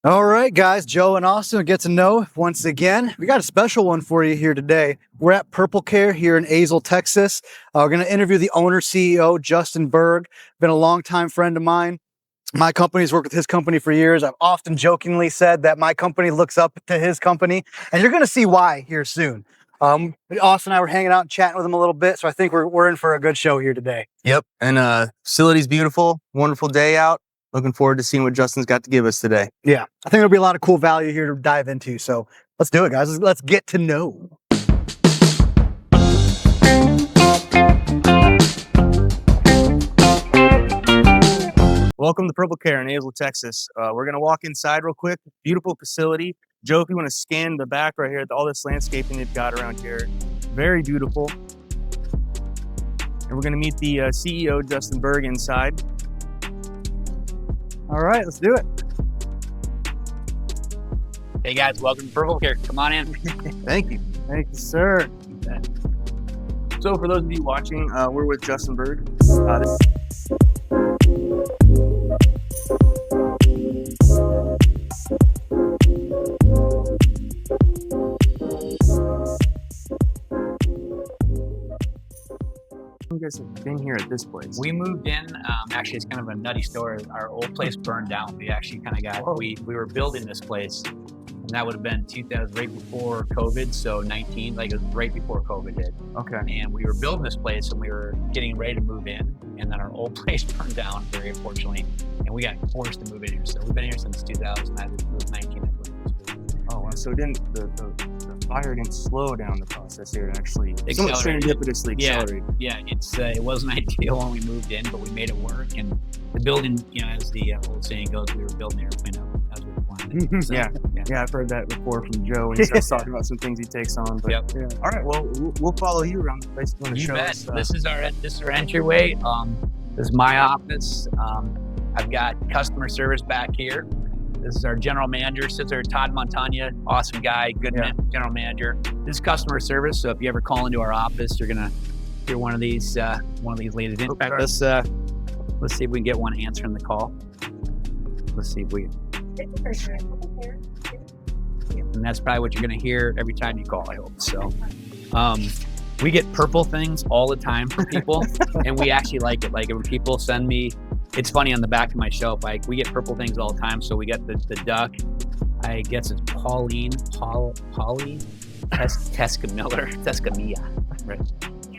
All right, guys, Joe and Austin get to know once again. We got a special one for you here today. We're at PurpleCare here in Azle, Texas. We're going to interview the owner, CEO, Justin Berg. Been a longtime friend of mine. My company's worked with his company for years. I've often jokingly said that my company looks up to his company, and you're going to see why here soon. Austin and I were hanging out and chatting with him a little bit, so I think we're in for a good show here today. Yep, and facility's beautiful, wonderful day out. Looking forward to seeing what Justin's got to give us today. Yeah, I think there'll be a lot of cool value here to dive into, so let's do it, guys. Let's get to know. Welcome to PurpleCare in Azle, Texas. We're going to walk inside real quick. Beautiful facility. Joe, if you want to scan the back right here, all this landscaping they've got around here, very beautiful. And we're going to meet the CEO, Justin Berg, inside. All right, let's do it. Hey guys, welcome to PurpleCare. Come on in. Thank you. Thank you, sir. So for those of you watching, we're with Justin Berg. You guys have been here at this place. We moved in. Actually, it's kind of a nutty story. Our old place burned down. We actually kind of got. We were building this place, and that would have been 2000, right before COVID. So 19, like it was right before COVID hit. Okay. And we were building this place, and we were getting ready to move in, and then our old place burned down, very unfortunately, and we got forced to move in here. So we've been here since 2000. It was 19, I believe. Oh, wow. So the fire didn't slow down the process here. It actually somewhat Accelerated. serendipitously accelerated. Yeah, it wasn't ideal when we moved in, but we made it work. And the building, as the old saying goes, we were building the airplane up as we were flying. So, yeah, I've heard that before from Joe when he starts talking about some things he takes on. But Yep. yeah. All right, well, we'll follow you around the place. You bet. This is our entryway. This is my office. I've got customer service back here. This is our general manager, sits there, Todd Montagna, awesome guy, good general manager. This is customer service, so if you ever call into our office, you're gonna hear one of these ladies. In fact, let's see if we can get one answering the call. Let's see if we. And that's probably what you're gonna hear every time you call, I hope. So, we get purple things all the time from people, and we actually like it. Like when people send me. It's funny on the back of my shelf, like we get purple things all the time. So we got the duck, I guess it's Polly, Tescamilla, right?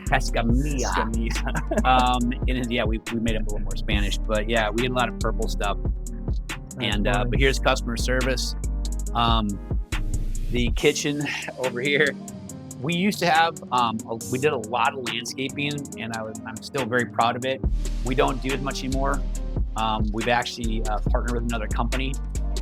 Tescamilla. And yeah, we made it a little more Spanish, but yeah, we get a lot of purple stuff. And but here's customer service. The kitchen over here. We used to have, we did a lot of landscaping, and I'm still very proud of it. We don't do as much anymore. We've actually partnered with another company,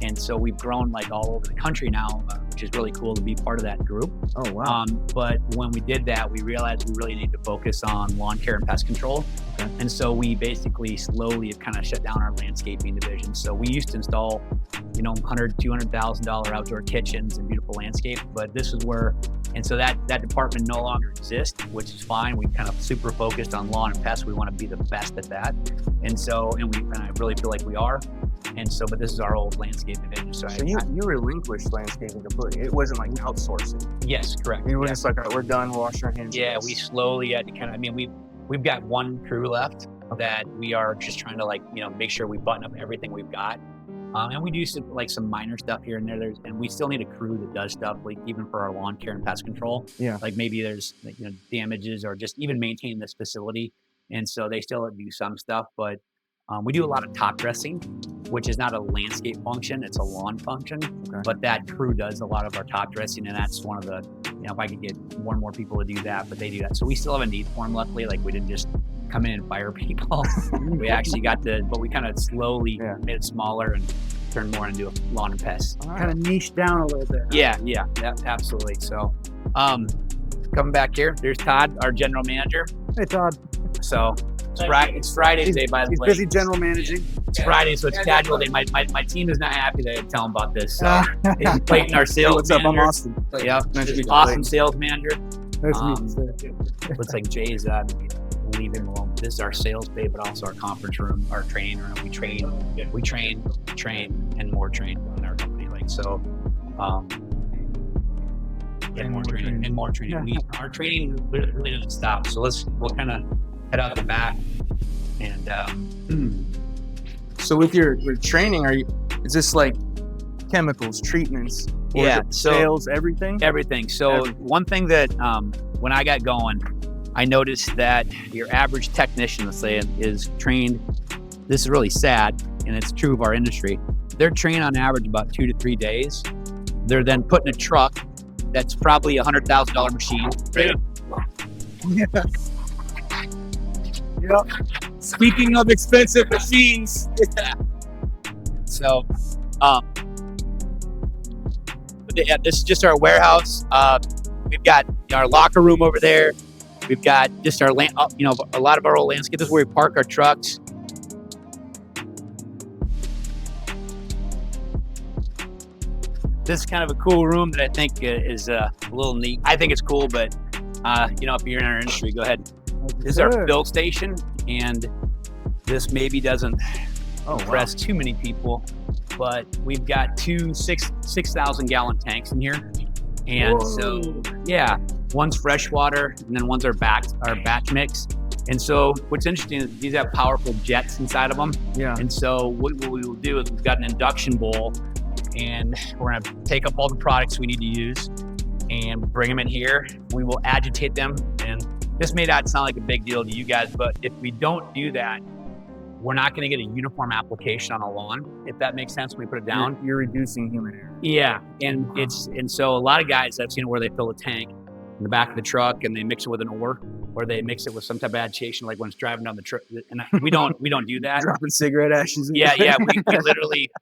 and so we've grown like all over the country now, which is really cool to be part of that group. Oh, wow. But when we did that, we realized we really need to focus on lawn care and pest control. Okay. And so we basically slowly have kind of shut down our landscaping division. So we used to install, $100,000, $200,000 outdoor kitchens and beautiful landscape, but this is where. And so that department no longer exists, which is fine. We kind of super focused on lawn and pests. We want to be the best at that. And I really feel like we are. And so, but this is our old landscape division. So you relinquished landscaping completely. It wasn't like outsourcing. Yes, correct. You were just like, all right, we're done. We'll wash our hands. Yeah, we slowly had to kind of, we've got one crew left that we are just trying to make sure we button up everything we've got. And we do some minor stuff here and there. And we still need a crew that does stuff like even for our lawn care and pest control. Yeah. Like maybe there's damages or just even maintaining this facility. And so they still do some stuff, but we do a lot of top dressing, which is not a landscape function, it's a lawn function. Okay. But that crew does a lot of our top dressing, and that's one of the, if I could get one more people to do that, but they do that. So we still have a need for them, luckily. Like we didn't just come in and fire people. We actually but we kind of slowly made it smaller and turned more into a lawn and pest. Kind of niched down a little bit. Yeah, absolutely. So coming back here, there's Todd, our general manager. Hey, Todd. So it's Friday today, by the way. He's busy general managing. It's Friday, so it's casual day. My team is not happy that I tell them about this. So he's Clayton, our sales manager. What's up? I'm Austin. Yeah, nice to meet you, awesome sales manager. Nice to meet you. Looks like Jay's leave him alone. This is our sales bay, but also our conference room, our training room. We train, and more train in our company. training. So, and more training. Our training really doesn't stop. So we'll kind of head out the back and. So with your training, is this like chemicals, treatments, or Yeah, sales, everything? Everything. So one thing that when I got going, I noticed that your average technician, let's say, is trained. This is really sad, and it's true of our industry. They're trained on average about 2 to 3 days. They're then put in a truck that's probably $100,000 machine. Yep. Speaking of expensive machines. So, yeah, this is just our warehouse. We've got our locker room over there. We've got just our land, a lot of our old landscape. This is where we park our trucks. This is kind of a cool room that I think is a little neat. I think it's cool, but if you're in our industry, go ahead. This is our fill station, and this maybe doesn't impress too many people, but we've got two 6,000 gallon tanks in here. And so, yeah, one's fresh water, and then one's our batch mix. And so what's interesting is these have powerful jets inside of them. Yeah. And so what we will do is we've got an induction bowl, and we're gonna take up all the products we need to use and bring them in here. We will agitate them, and this may not sound like a big deal to you guys, but if we don't do that, we're not going to get a uniform application on a lawn, if that makes sense when we put it down. You're reducing human error. Yeah, and so a lot of guys I've seen where they fill a tank in the back of the truck and they mix it with an ore, or they mix it with some type of agitation, like when it's driving down the truck. And we don't do that. Dropping cigarette ashes. Yeah.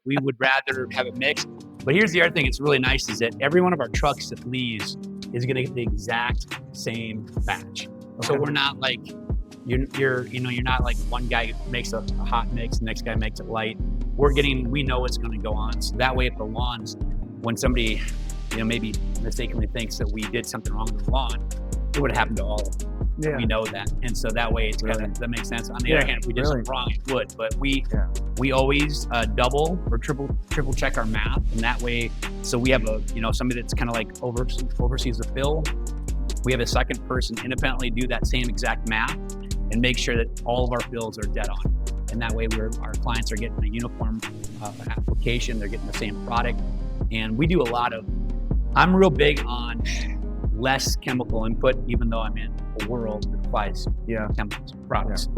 We would rather have it mixed. But here's the other thing. It's really nice is that every one of our trucks that leaves is going to get the exact same batch. Okay. So we're not like you're not like one guy makes a hot mix, the next guy makes it light. We know what's going to go on. So that way, at the lawns, when somebody maybe mistakenly thinks that we did something wrong with the lawn, it would have happened to all of them. Yeah. We know that, and so that way it's kind of, that makes sense. On the other hand, if we did something wrong, it would. But we always double or triple check our math, and that way, so we have somebody that's kind of like oversees the fill. We have a second person independently do that same exact math and make sure that all of our fills are dead on. And that way, our clients are getting a uniform application. They're getting the same product, and we do a lot of. I'm real big on less chemical input, even though I'm in a world that applies chemicals products.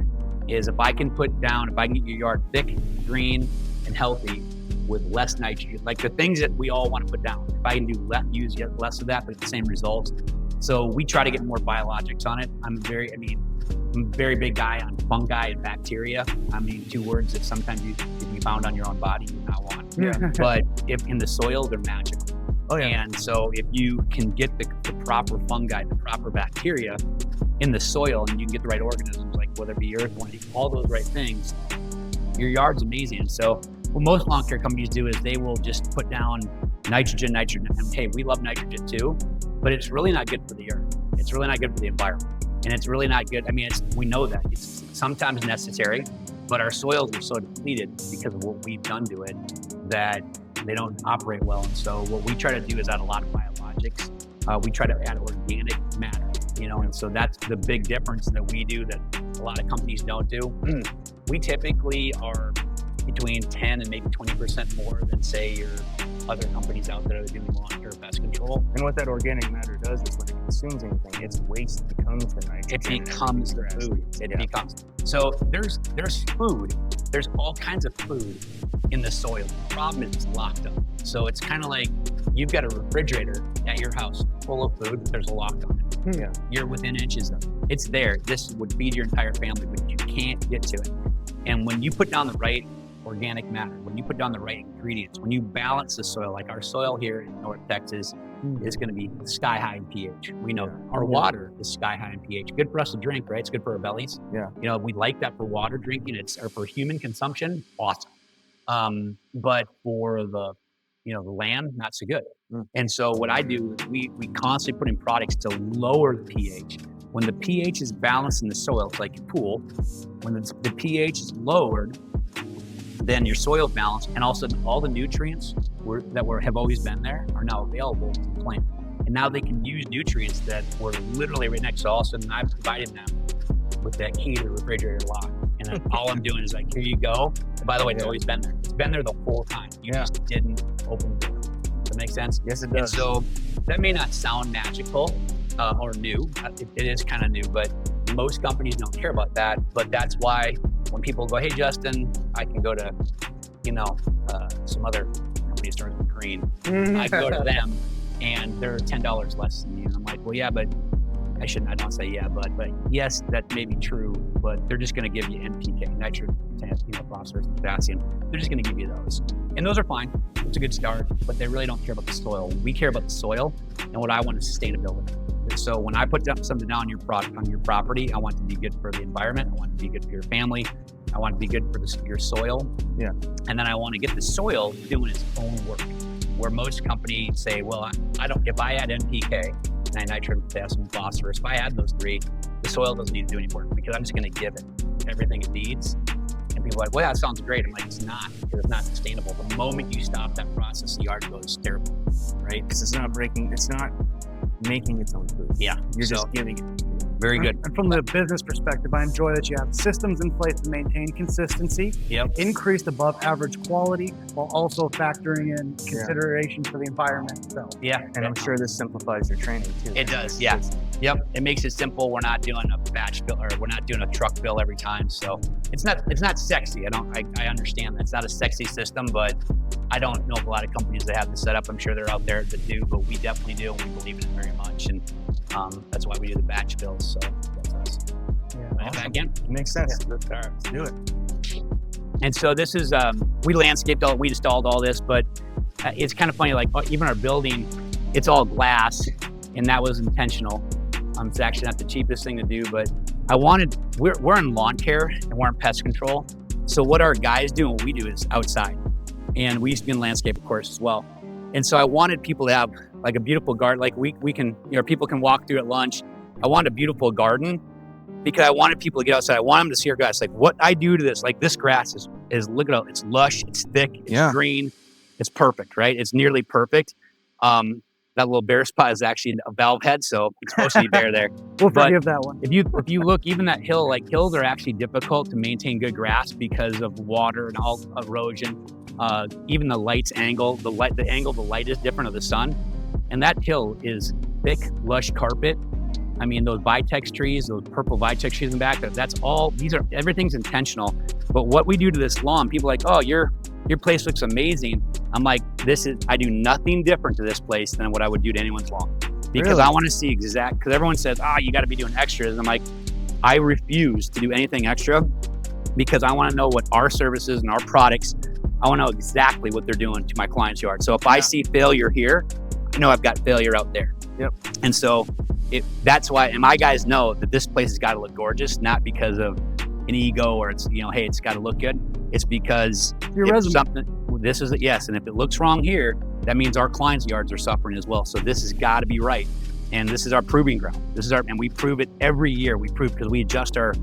Is if I can get your yard thick, green, and healthy with less nitrogen, like the things that we all want to put down. If I can use less of that, but the same results. So we try to get more biologics on it. I'm a very big guy on fungi and bacteria. I mean, two words that sometimes you can be found on your own body, you not want. Yeah. But if in the soil, they're magical. Oh, yeah. And so if you can get the proper fungi, the proper bacteria in the soil, and you can get the right organisms, like whether it be earthworm, all those right things, your yard's amazing. And so what most lawn care companies do is they will just put down nitrogen. And hey, we love nitrogen too, but it's really not good for the earth. It's really not good for the environment. And it's really not good. I mean, we know that. It's sometimes necessary, but our soils are so depleted because of what we've done to it that they don't operate well. And so what we try to do is add a lot of biologics. We try to add organic matter, and so that's the big difference that we do that a lot of companies don't do. We typically are between 10 and maybe 20% more than, say, your other companies out there that are doing lawn-care pest control. And what that organic matter does is when it consumes anything, its waste becomes the nitrogen. It becomes the food. It becomes. So there's food. There's all kinds of food in the soil. The problem is it's locked up. So it's kind of like you've got a refrigerator at your house full of food, but there's a lock on it. Yeah. You're within inches of it. It's there. This would feed your entire family, but you can't get to it. And when you put down the right organic matter, when you put down the right ingredients, when you balance the soil, like our soil here in North Texas is going to be sky high in pH. We know our water is sky high in pH. Good for us to drink, right? It's good for our bellies. Yeah. We like that for water drinking. Or for human consumption, awesome. But for the land, not so good. And so what I do is we constantly put in products to lower the pH. When the pH is balanced in the soil, it's like a pool. When the pH is lowered, then your soil balance, and also all the nutrients have always been there are now available to the plant. And now they can use nutrients that were literally right next to us, and I've provided them with that key to the refrigerator lock. And then all I'm doing is like, here you go. And by the way, it's always been there. It's been there the whole time. You just didn't open the door. Does that make sense? Yes, it does. And so that may not sound magical or new. It is kind of new, but most companies don't care about that. But that's why when people go, hey, Justin, I can go to, some other companies starting with green. I can go to them and they're $10 less than you. And I'm like, well, yeah, but I don't say yeah, but yes, that may be true, but they're just going to give you NPK, nitrogen, phosphorus, potassium. They're just going to give you those. And those are fine. It's a good start, but they really don't care about the soil. We care about the soil, and what I want is sustainability. And so when I put something down on your property, I want it to be good for the environment. I want it to be good for your family. I want it to be good for your soil. Yeah. And then I want to get the soil doing its own work. Where most companies say, well, if I add NPK, nitrogen, potassium, phosphorus, if I add those three, the soil doesn't need to do any work because I'm just going to give it everything it needs. And people are like, well, that sounds great. I'm like, it's not, because it's not sustainable. The moment you stop that process, the yard goes terrible, right? Because it's not making its own food. Yeah. You're just giving it. Very good. And from the business perspective, I enjoy that you have systems in place to maintain consistency, increase above average quality, while also factoring in consideration for the environment itself. Yeah. And I'm sure this simplifies your training too. It does. Yeah. Yep. It makes it simple. We're not doing a batch fill, or we're not doing a truck fill every time. So it's not sexy. I understand that it's not a sexy system, but I don't know of a lot of companies that have this set up. I'm sure they're out there that do, but we definitely do, and we believe in it very much. And that's why we do the batch fills. So that's us. Yeah. Awesome. Again, it makes sense. Yeah. All right, let's do it. And so this is we landscaped we installed all this, but it's kind of funny. Like even our building, it's all glass, and that was intentional. It's actually not the cheapest thing to do, but we're in lawn care and we're in pest control. So what our guys do and what we do is outside, and we used to be in landscape, of course, as well. And so I wanted people to have like a beautiful garden, like we can, people can walk through at lunch. I wanted a beautiful garden because I wanted people to get outside. I want them to see our grass. Like what I do to this, like this grass is look at it, it's lush, it's thick, it's green, it's perfect, right? It's nearly perfect. That little bare spot is actually a valve head, so it's supposed to be bare there. We'll forgive that one. If you look, even that hill, like hills are actually difficult to maintain good grass because of water and all erosion. Even the light's angle, the angle of the light is different of the sun. And that hill is thick, lush carpet. I mean, those vitex trees, those purple vitex trees in the back, everything's intentional. But what we do to this lawn, people are like, oh, your place looks amazing. I'm like, I do nothing different to this place than what I would do to anyone's lawn. Because I want to see because everyone says, you got to be doing extras. And I'm like, I refuse to do anything extra because I want to know what our services and our products, I want to know exactly what they're doing to my client's yard. So if I see failure here, I know I've got failure out there. Yep. And so that's why, and my guys know that this place has got to look gorgeous, not because of an ego or it's, hey, it's got to look good. It's because this is yes. And if it looks wrong here, that means our clients' yards are suffering as well. So this has got to be right. And this is our proving ground. And we prove it every year. We prove because we adjust our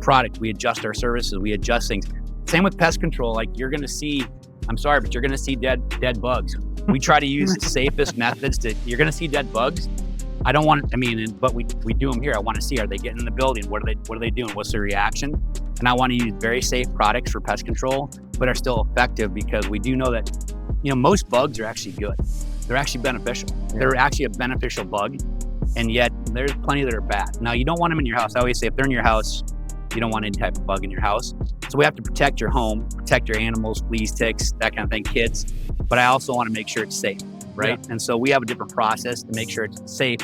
product, we adjust our services, we adjust things. Same with pest control. Like you're going to see, I'm sorry, but you're going to see dead bugs. We try to use the safest methods you're going to see dead bugs. I don't want, but we do them here. I want to see, are they getting in the building? What are they doing? What's their reaction? And I want to use very safe products for pest control, but are still effective because we do know that, most bugs are actually good. They're actually beneficial. Yeah. They're actually a beneficial bug. And yet there's plenty that are bad. Now you don't want them in your house. I always say if they're in your house, you don't want any type of bug in your house. So we have to protect your home, protect your animals, fleas, ticks, that kind of thing, kids. But I also want to make sure it's safe, right? Yeah. And so we have a different process to make sure it's safe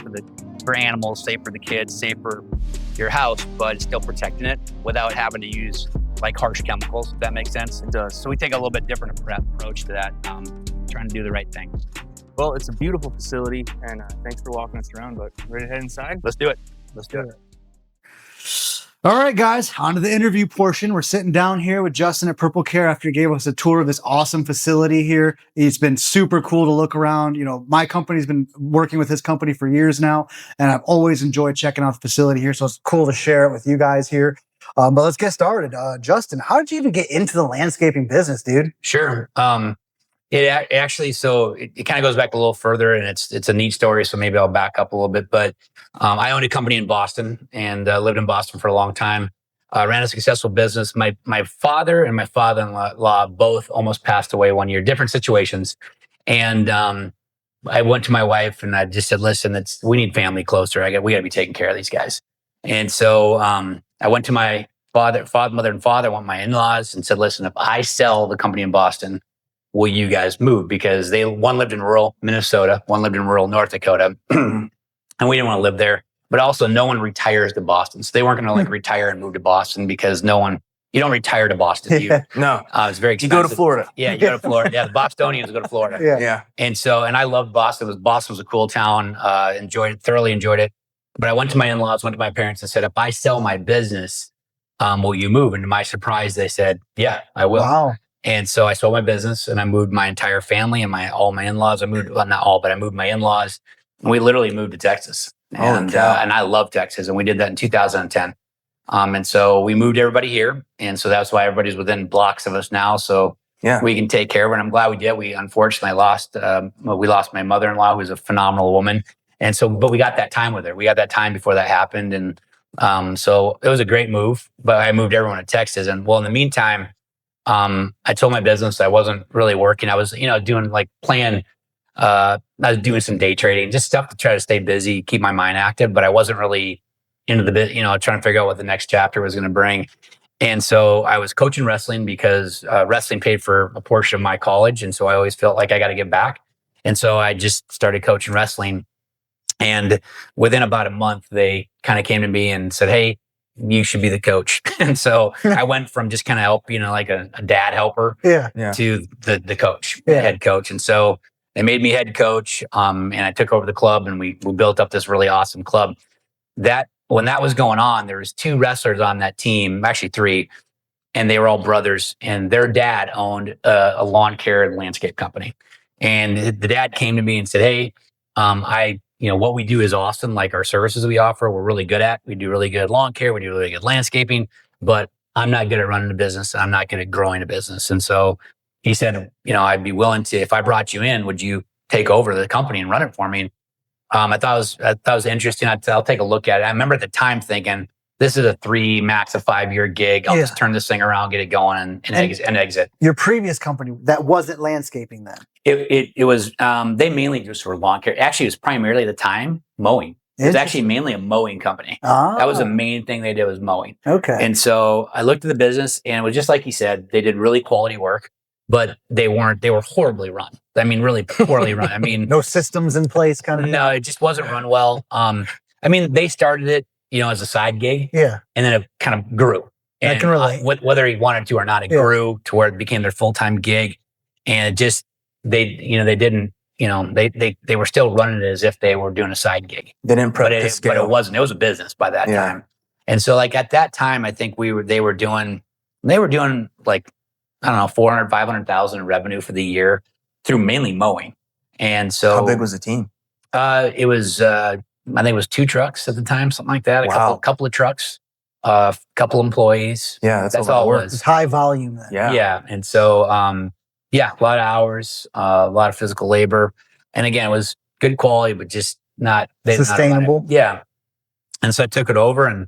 for animals, safe for the kids, safe for your house, but it's still protecting it without having to use like harsh chemicals, if that makes sense. It does. So we take a little bit different approach to that, trying to do the right thing. Well, it's a beautiful facility, and thanks for walking us around, but ready to head inside? Let's do it. Let's do it. All right, guys, on to the interview portion. We're sitting down here with Justin at PurpleCare after he gave us a tour of this awesome facility here. It's been super cool to look around. My company's been working with his company for years now, and I've always enjoyed checking out the facility here. So it's cool to share it with you guys here. But let's get started. Justin, how did you even get into the landscaping business, dude? Sure. Actually, so it kind of goes back a little further, and it's a neat story. So maybe I'll back up a little bit. But I owned a company in Boston and lived in Boston for a long time. Ran a successful business. My father and my father-in-law both almost passed away one year, different situations. And I went to my wife and I just said, "Listen, we need family closer. We got to be taking care of these guys." And so I went to my mother, and father. I went to my in-laws and said, "Listen, if I sell the company in Boston, will you guys move?" Because one lived in rural Minnesota, one lived in rural North Dakota, and we didn't want to live there. But also, no one retires to Boston, so they weren't going to retire and move to Boston because you don't retire to Boston. No, it's very expensive. You go to Florida. Yeah, you go to Florida. Yeah, the Bostonians go to Florida. Yeah. And I loved Boston. Boston was a cool town. Thoroughly enjoyed it. But I went to my in-laws, went to my parents, and said, "If I sell my business, will you move?" And to my surprise, they said, "Yeah, I will." Wow. And so I sold my business and I moved my entire family and all my in-laws. I moved, well, not all, but I moved my in-laws. And we literally moved to Texas. And I love Texas. And we did that in 2010. And so we moved everybody here. And so that's why everybody's within blocks of us now. So we can take care of it. And I'm glad we did. We unfortunately lost my mother-in-law, who was a phenomenal woman. And so, but we got that time with her. We got that time before that happened. And so it was a great move, but I moved everyone to Texas. And well, in the meantime, I told my business I wasn't really working. I was, doing I was doing some day trading, just stuff to try to stay busy, keep my mind active, but I wasn't really into the bit, trying to figure out what the next chapter was going to bring. And so I was coaching wrestling because wrestling paid for a portion of my college. And so I always felt like I got to give back. And so I just started coaching wrestling. And within about a month, they kind of came to me and said, "Hey, you should be the coach." And so I went from just kind of help, like a dad helper to the coach, the head coach. And so they made me head coach. And I took over the club and we built up this really awesome club. When that was going on, there was 2 wrestlers on that team, actually 3, and they were all brothers. And their dad owned a lawn care and landscape company. And the dad came to me and said, "Hey, what we do is awesome. Like our services we offer, we're really good at. We do really good lawn care. We do really good landscaping, but I'm not good at running a business. I'm not good at growing a business." And so he said, "I'd be willing to, if I brought you in, would you take over the company and run it for me?" And I thought it was interesting. I'll take a look at it. I remember at the time thinking, this is a 3, max a 5-year gig. I'll just turn this thing around, get it going, and exit. Your previous company, that wasn't landscaping then? It was, they mainly just were lawn care. Actually, it was primarily at the time mowing. It was actually mainly a mowing company. That was the main thing they did, was mowing. Okay. And so I looked at the business and it was just like he said, they did really quality work, but they were horribly run. I mean, really poorly run. I mean, no systems in place kind of. No, it just wasn't run well. They started it, as a side gig. Yeah. And then it kind of grew. And I can relate. Whether he wanted to or not, it grew to where it became their full-time gig. And it just, they didn't, they were still running it as if they were doing a side gig. They didn't prep the scale. But it wasn't. It was a business by that time. And so at that time, I think they were doing like, I don't know, 400, 500,000 in revenue for the year through mainly mowing. And so how big was the team? It was, I think it was 2 trucks at the time, something like that. A couple of trucks, a couple employees. Yeah. That's It all it was high volume then. Yeah. Yeah. And so, a lot of hours, a lot of physical labor. And again, it was good quality, but just not sustainable. Yeah. And so I took it over and,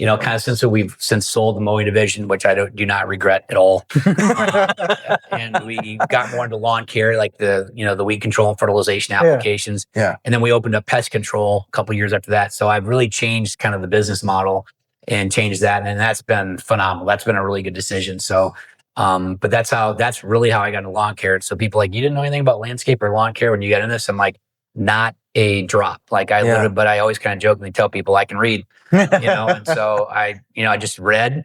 kind of since we've sold the mowing division, which I do not regret at all. And we got more into lawn care, like the weed control and fertilization applications. Yeah. And then we opened up pest control a couple of years after that. So I've really changed kind of the business model and changed that. And that's been phenomenal. That's been a really good decision. So, but that's really how I got into lawn care. So people like, "You didn't know anything about landscape or lawn care when you got in this?" I'm like, not a drop. Like but I always kind of jokingly tell people I can read, and so I just read,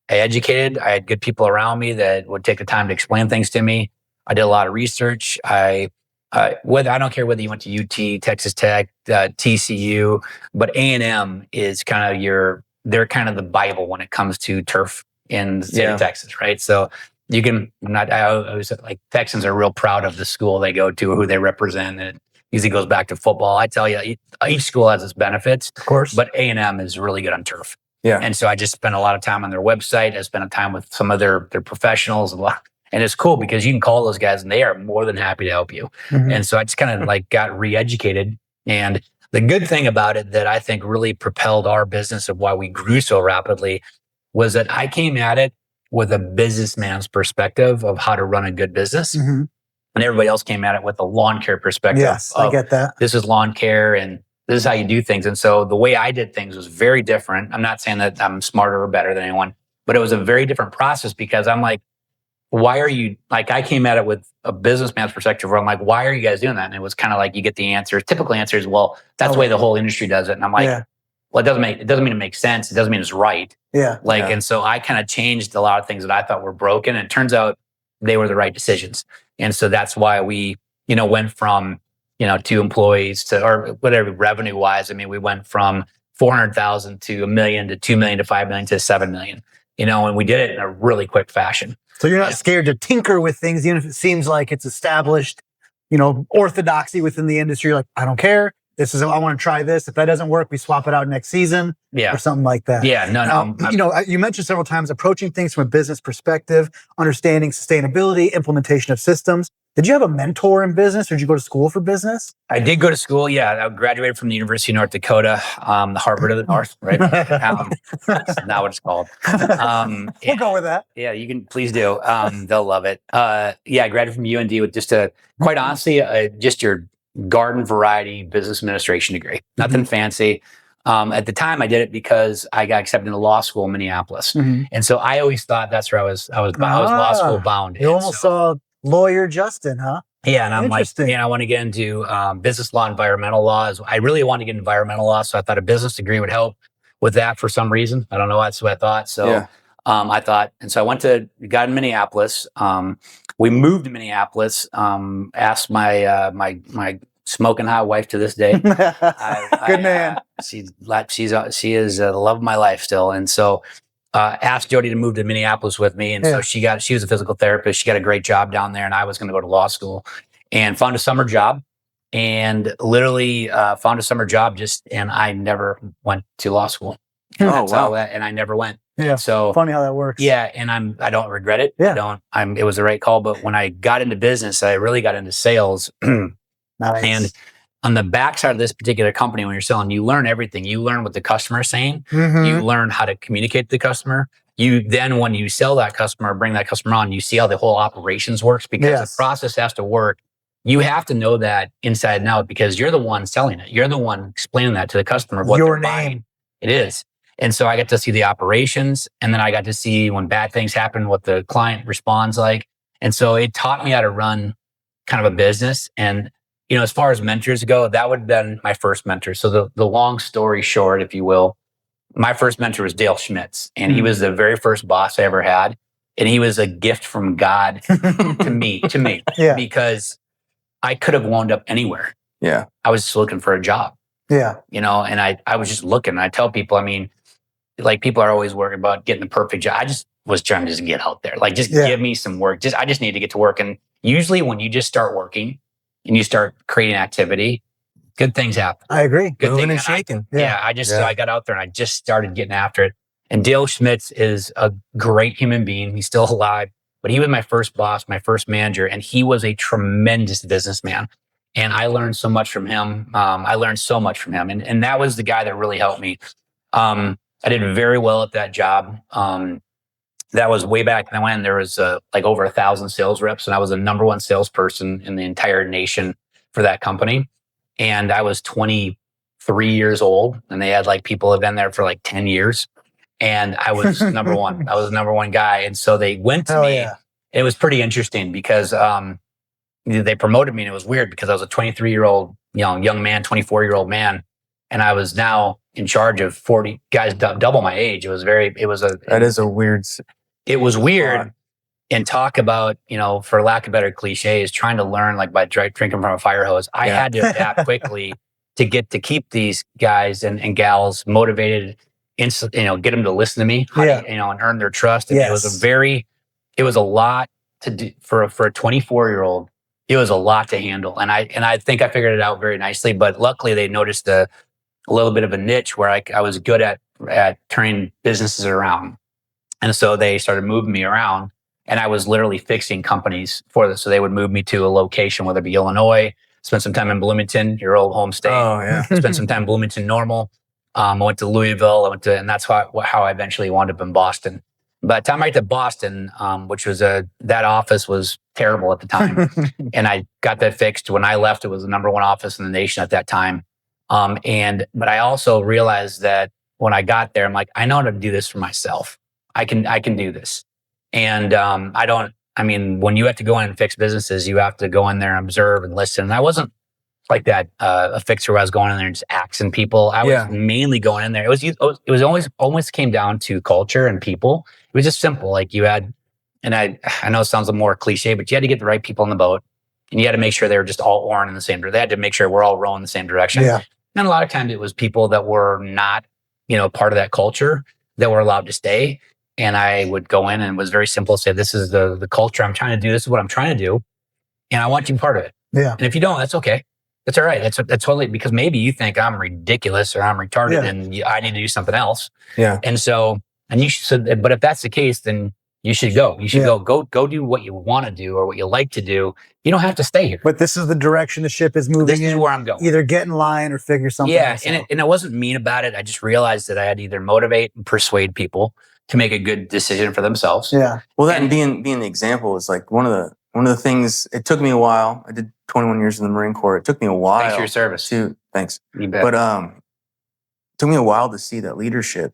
I educated, I had good people around me that would take the time to explain things to me. I did a lot of research. I don't care whether you went to UT, Texas Tech, TCU, but A&M is they're kind of the Bible when it comes to turf in the state of Texas, right? So I always like Texans are real proud of the school they go to, who they represent. And it usually goes back to football. I tell you, each school has its benefits, of course, but A&M is really good on turf. Yeah. And so I just spent a lot of time on their website. I spent time with some of their professionals, And it's cool because you can call those guys and they are more than happy to help you. And so I just kind of like got re-educated. And the good thing about it that I think really propelled our business of why we grew so rapidly was that I came at it with a businessman's perspective of how to run a good business. And everybody else came at it with a lawn care perspective. Yes, I get that. This is lawn care and this is how you do things. And so the way I did things was very different. I'm not saying that I'm smarter or better than anyone, but it was a very different process because I'm like, why are you, like, I came at it with a businessman's perspective where I'm like, why are you guys doing that? And it was kind of like, you get the answer. Typical answer is, well, that's the way the whole industry does it. And I'm like, well, it doesn't mean it makes sense. It doesn't mean it's right. And so I kind of changed a lot of things that I thought were broken. And it turns out they were the right decisions. And so that's why we, went from, 2 employees to, or whatever revenue wise. I mean, we went from 400,000 to $1 million to 2 million to 5 million to 7 million, and we did it in a really quick fashion. So you're not scared to tinker with things, even if it seems like it's established, orthodoxy within the industry. You're like, I don't care. I want to try this. If that doesn't work, we swap it out next season or something like that. You mentioned several times approaching things from a business perspective, understanding sustainability, implementation of systems. Did you have a mentor in business or did you go to school for business? I did go to school. Yeah. I graduated from the University of North Dakota, the Harvard of the North, right? That's not what it's called. We'll go with that. Yeah, you can, please do. They'll love it. I graduated from UND with just quite honestly, just your garden variety business administration degree. Nothing fancy. At the time I did it because I got accepted into law school in Minneapolis. And so I always thought that's where I was law school bound. You almost saw lawyer Justin, huh? Yeah. And I'm like, man, I want to get into business law, environmental laws. I really want to get into environmental law. So I thought a business degree would help with that for some reason. I don't know. That's what I thought. So I thought, and so I got in Minneapolis. We moved to Minneapolis, asked my smoking hot wife to this day. Good man. She is the love of my life still. And so asked Jody to move to Minneapolis with me. And so she was a physical therapist. She got a great job down there. And I was going to go to law school and found a summer job and literally found a summer job and I never went to law school. And I never went. Yeah. So funny how that works. Yeah. And I don't regret it. Yeah. It was the right call. But when I got into business, I really got into sales. Nice. And on the backside of this particular company, when you're selling, you learn everything. You learn what the customer is saying. You learn how to communicate to the customer. When you sell that customer, bring that customer on, you see how the whole operations works because the process has to work. You have to know that inside and out because you're the one selling it. You're the one explaining that to the customer. What your name. Buying. It is. And so I got to see the operations and then I got to see when bad things happen, what the client responds like. And so it taught me how to run kind of a business. And as far as mentors go, that would have been my first mentor. So the long story short, if you will, my first mentor was Dale Schmitz, and he was the very first boss I ever had. And he was a gift from God to me, because I could have wound up anywhere. Yeah. I was just looking for a job. Yeah. And I was just looking. I tell people, like people are always worried about getting the perfect job. I just was trying to just get out there. Like, just give me some work. I just need to get to work. And usually when you just start working, and you start creating activity, good things happen. I agree. Good Moving and shaking. I got out there and I just started getting after it. And Dale Schmitz is a great human being. He's still alive, but he was my first boss, my first manager, and he was a tremendous businessman. And I learned so much from him. And that was the guy that really helped me. I did very well at that job. That was way back when there was like over 1,000 sales reps, and I was the number one salesperson in the entire nation for that company. And I was 23 years old, and they had like people have been there for like 10 years, and I was number one. I was the number one guy, and so they went to me. Yeah. It was pretty interesting because they promoted me, and it was weird because I was a 23-year-old young man, 24-year-old man, and I was now in charge of 40 guys, double my age. It was weird. It was weird. And talk about, for lack of better cliches, trying to learn like by drinking from a fire hose. I had to adapt quickly to keep these guys and gals motivated, get them to listen to me, and earn their trust. And it was a lot to do for a 24-year-old. It was a lot to handle. And I think I figured it out very nicely, but luckily they noticed a little bit of a niche where I was good at turning businesses around. And so they started moving me around. And I was literally fixing companies for this. So they would move me to a location, whether it be Illinois, spend some time in Bloomington, your old home state. Oh, yeah. Spent some time in Bloomington, Normal. I went to Louisville. And that's how I eventually wound up in Boston. By the time I got to Boston, which was that office was terrible at the time. And I got that fixed. When I left, it was the number one office in the nation at that time. But I also realized that when I got there, I'm like, I know how to do this for myself. I can do this. And when you have to go in and fix businesses, you have to go in there and observe and listen. And I wasn't like that, a fixer where I was going in there and just axing people. I was mainly going in there. It was always came down to culture and people. It was just simple. Like you had, and I know it sounds more cliche, but you had to get the right people in the boat, and you had to make sure they were just all oaring in the same direction. They had to make sure we're all rowing in the same direction. Yeah. And a lot of times it was people that were not, part of that culture that were allowed to stay. And I would go in and it was very simple. Say, this is the culture I'm trying to do. This is what I'm trying to do. And I want you part of it. Yeah. And if you don't, that's okay. That's all right. That's totally, because maybe you think I'm ridiculous or I'm retarded and I need to do something else. Yeah. And so, but if that's the case, then you should go. You should go do what you want to do or what you like to do. You don't have to stay here. But this is the direction the ship is moving. This is where I'm going. Either get in line or figure something else out. And I wasn't mean about it. I just realized that I had to either motivate and persuade people to make a good decision for themselves. Yeah. Well, that being the example is like one of the things. It took me a while. I did 21 years in the Marine Corps. It took me a while. Thanks for your service. Thanks. You bet. But it took me a while to see that leadership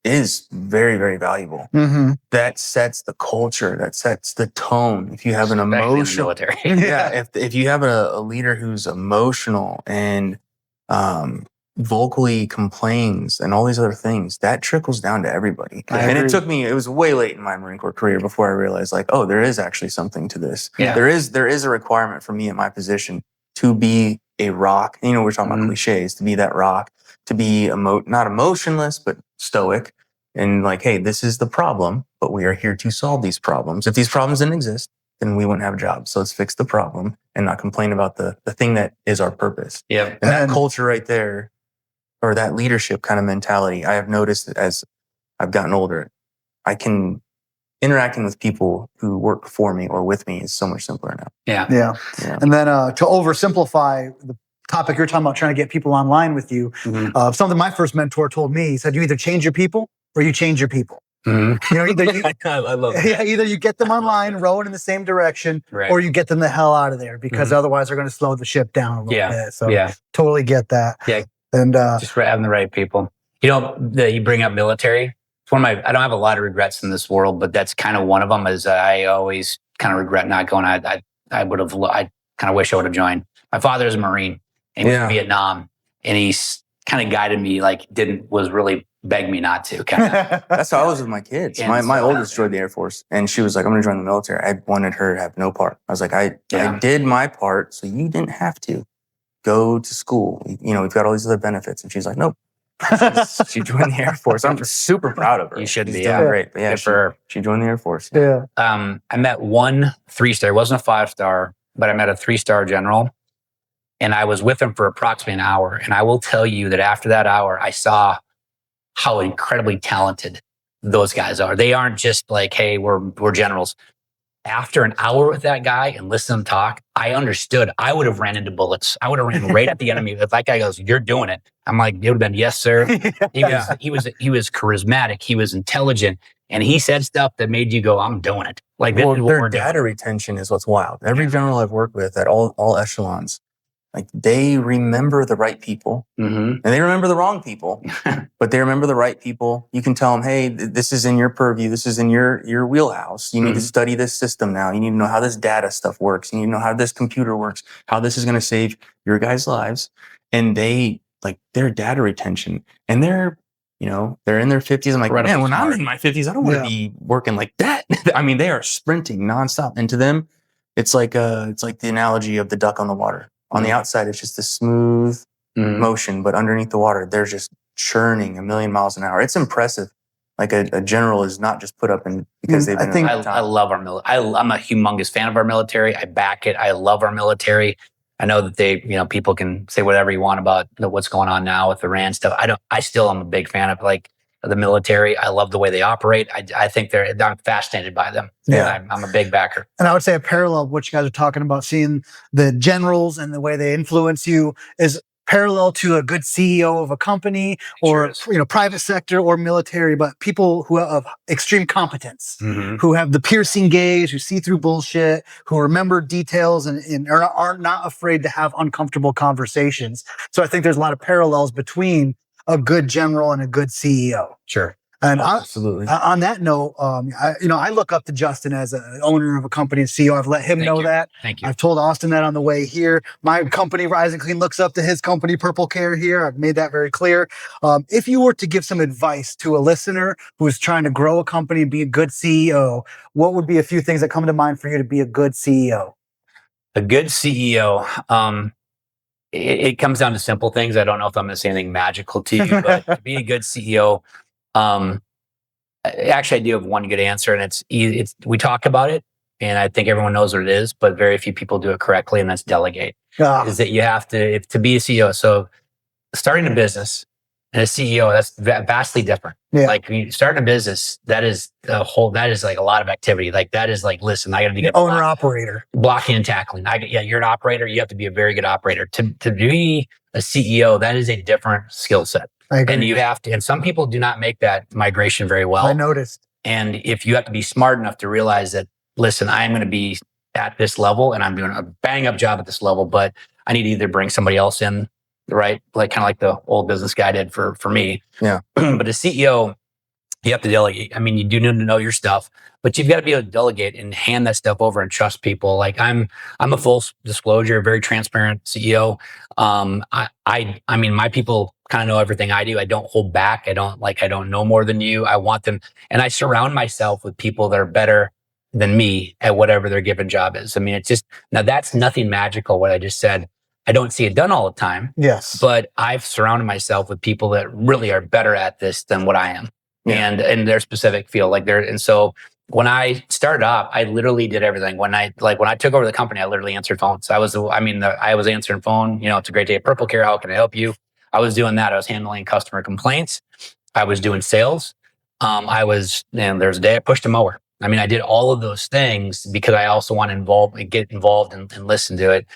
is very, very valuable. Mm-hmm. That sets the culture. That sets the tone. If you have an emotional military, if you have a leader who's emotional and vocally complains and all these other things, that trickles down to everybody. And it was way late in my Marine Corps career before I realized like, oh, there is actually something to this. Yeah. There is a requirement for me in my position to be a rock. We're talking about cliches, to be that rock, to be not emotionless, but stoic. And like, hey, this is the problem, but we are here to solve these problems. If these problems didn't exist, then we wouldn't have jobs. So let's fix the problem and not complain about the thing that is our purpose. Yeah. And that culture right there, or that leadership kind of mentality, I have noticed as I've gotten older, interacting with people who work for me or with me is so much simpler now. Yeah. And then to oversimplify the topic you're talking about, trying to get people online with you, something my first mentor told me, he said, you either change your people or you change your people. Mm-hmm. I love that. Either you get them online, rowing in the same direction, or you get them the hell out of there, because otherwise they're going to slow the ship down a little bit. So totally get that. Yeah. And just for having the right people. You bring up military. It's one of I don't have a lot of regrets in this world, but that's kind of one of them. Is I always kind of regret not going. I kind of wish I would have joined. My father is a Marine, and he was in Vietnam, and he's kind of guided me, was really beg me not to. That's how I was with my kids. My oldest joined the Air Force, and she was like, I'm going to join the military. I wanted her to have no part. I was like, I did my part, so you didn't have to. Go to school. We've got all these other benefits. And she's like, nope. She joined the Air Force. I'm super proud of her. You should be. She's doing great. But she joined the Air Force. Yeah. I met one 3-star. It wasn't a 5-star, but I met a 3-star general. And I was with him for approximately an hour. And I will tell you that after that hour, I saw how incredibly talented those guys are. They aren't just like, hey, we're generals. After an hour with that guy and listen to him talk, I understood. I would have ran into bullets. I would have ran right at the enemy. If that guy goes, "You're doing it," I'm like, it would have been, "Yes, sir." He was charismatic. He was intelligent, and he said stuff that made you go, "I'm doing it." Like their data retention is what's wild. Every general I've worked with at all echelons, like they remember the right people, and they remember the wrong people, but they remember the right people. You can tell them, hey, this is in your purview. This is in your wheelhouse. You need to study this system now. You need to know how this data stuff works. You need to know how this computer works, how this is going to save your guys' lives. And they, like, their data retention, and they're in their 50s. I'm like, man, when I'm in my 50s, I don't want to be working like that. I mean, they are sprinting nonstop. And to them, it's like the analogy of the duck on the water. On the outside, it's just a smooth motion, but underneath the water, they're just churning 1,000,000 miles an hour. It's impressive. Like a general is not just put up in because they've been. I love our military. I'm a humongous fan of our military. I back it. I love our military. I know that people can say whatever you want about what's going on now with Iran stuff. I still am a big fan of, like, the military. I love the way they operate. I think I'm fascinated by them. Yeah. And I'm a big backer. And I would say a parallel of what you guys are talking about, seeing the generals and the way they influence you, is parallel to a good CEO of a company or private sector or military, but people who have extreme competence, who have the piercing gaze, who see through bullshit, who remember details and are not afraid to have uncomfortable conversations. So I think there's a lot of parallels between a good general and a good CEO. Sure. And Absolutely. on that note, I look up to Justin as an owner of a company and CEO. I've let him know that. Thank you. I've told Austin that on the way here. My company, Rise and Clean, looks up to his company, PurpleCare, here. I've made that very clear. If you were to give some advice to a listener who is trying to grow a company and be a good CEO, what would be a few things that come to mind for you to be a good CEO? A good CEO. It comes down to simple things. I don't know if I'm going to say anything magical to you, but to be a good CEO, actually, I do have one good answer, and it's we talk about it, and I think everyone knows what it is, but very few people do it correctly, and that's delegate. Is that you have to be a CEO. So starting a business and a CEO, that's vastly different. Yeah. Like when you start a business, that is like a lot of activity. Like that is like, listen, I got to get owner operator, blocking and tackling. You're an operator. You have to be a very good operator to be a CEO. That is a different skill set. And you have to, and some people do not make that migration very well. I noticed. And if you have to be smart enough to realize that, listen, I'm going to be at this level and I'm doing a bang up job at this level, but I need to either bring somebody else in, right? Like kind of like the old business guy did for me. Yeah. But a CEO, you have to delegate. I mean, you do need to know your stuff, but you've got to be able to delegate and hand that stuff over and trust people. Like I'm a full disclosure, very transparent CEO. I mean, my people kind of know everything I do. I don't hold back. I don't know more than you. I want them, and I surround myself with people that are better than me at whatever their given job is. I mean, it's just, now that's nothing magical, what I just said. I don't see it done all the time. Yes. But I've surrounded myself with people that really are better at this than what I am. Yeah. And in their specific field, and so when I started off, I literally did everything. When I took over the company, I literally answered phones. I was answering phone. It's a great day at PurpleCare. How can I help you? I was doing that. I was handling customer complaints. I was doing sales. There's a day I pushed a mower. I mean, I did all of those things because I also want to get involved and listen to it.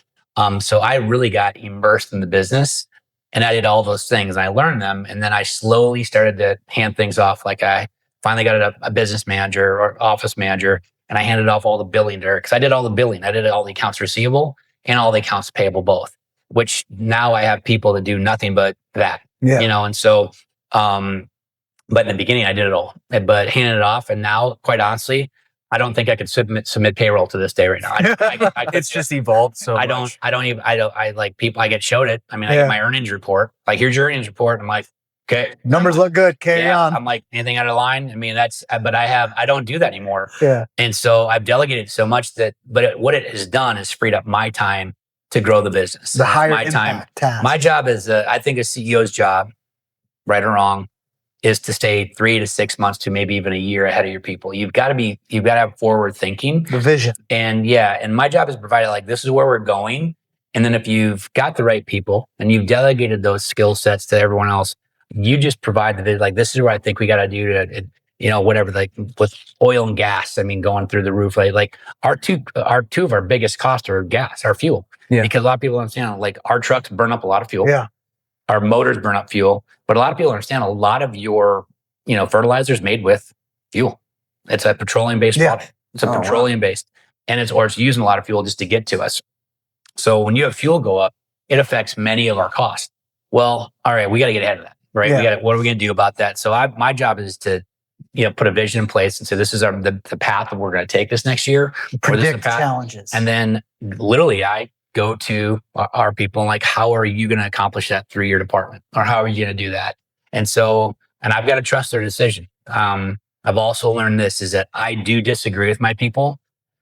So I really got immersed in the business. And I did all those things and I learned them. And then I slowly started to hand things off. Like I finally got a business manager or office manager, and I handed off all the billing to her because I did all the billing. I did all the accounts receivable and all the accounts payable, both, which now I have people that do nothing but that, and so, but in the beginning I did it all, but handed it off. And now, quite honestly, I don't think I could submit payroll to this day right now. It's just evolved so much. I like people, I get showed it. I mean, I get my earnings report. Like, here's your earnings report. I'm like, okay. Numbers look good. Carry on. I'm like, anything out of line? I mean, but I don't do that anymore. Yeah. And so I've delegated so much what it has done is freed up my time to grow the business. The higher my impact task. My job is, I think a CEO's job, right or wrong, is to stay 3 to 6 months to maybe even a year ahead of your people. You've got to have forward thinking. The vision. And my job is provided, like, this is where we're going. And then if you've got the right people and you've delegated those skill sets to everyone else, you just provide the vision. Like, this is what I think we got to do to, whatever, like with oil and gas, I mean, going through the roof, like our two of our biggest costs are gas, our fuel. Yeah. Because a lot of people don't understand, like, our trucks burn up a lot of fuel. Yeah. Our motors burn up fuel, but a lot of people understand a lot of your, fertilizer is made with fuel. It's a petroleum-based product. It's a petroleum-based, and it's using a lot of fuel just to get to us. So when you have fuel go up, it affects many of our costs. Well, all right, we got to get ahead of that, right? Yeah. What are we going to do about that? So my job is to, put a vision in place and say, this is the path that we're going to take this next year. Predict challenges. And then literally I go to our people and, like, how are you going to accomplish that through your department, or how are you going to do that? And so, and I've got to trust their decision. I've also learned this is that I do disagree with my people,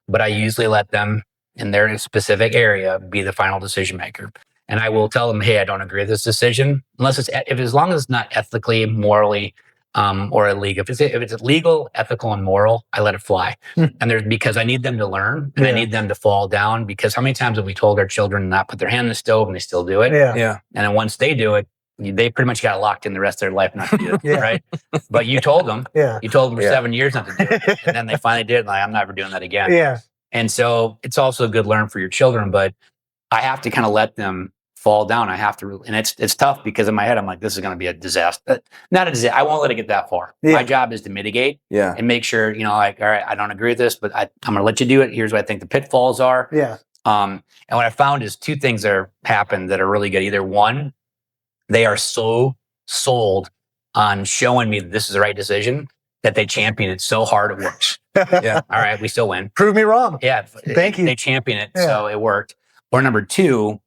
but I usually let them in their specific area be the final decision maker. And I will tell them, hey, I don't agree with this decision, as long as it's not ethically, morally, or illegal. If it's legal, ethical, and moral, I let it fly. And because I need them to learn, and I need them to fall down, because how many times have we told our children not put their hand in the stove and they still do it? Yeah. And then once they do it, they pretty much got locked in the rest of their life not to do it, Yeah. right? But you told them, Yeah. you told them for 7 years not to do it, and then they finally did. Like, I'm never doing that again. Yeah. And so it's also a good learn for your children, but I have to kind of let them fall down. I have to, and it's tough because in my head I'm like, this is going to be a disaster. Not a disaster. I won't let it get that far. Yeah. My job is to mitigate Yeah. and make sure, like, all right, I don't agree with this, but I'm going to let you do it. Here's what I think the pitfalls are. Yeah. And what I found is 2 things that are happened that are really good. Either one, they are so sold on showing me that this is the right decision that they champion it so hard it works. Yeah. All right, we still win. Prove me wrong. Yeah. Thank you. They champion it, Yeah. so it worked. Or number 2,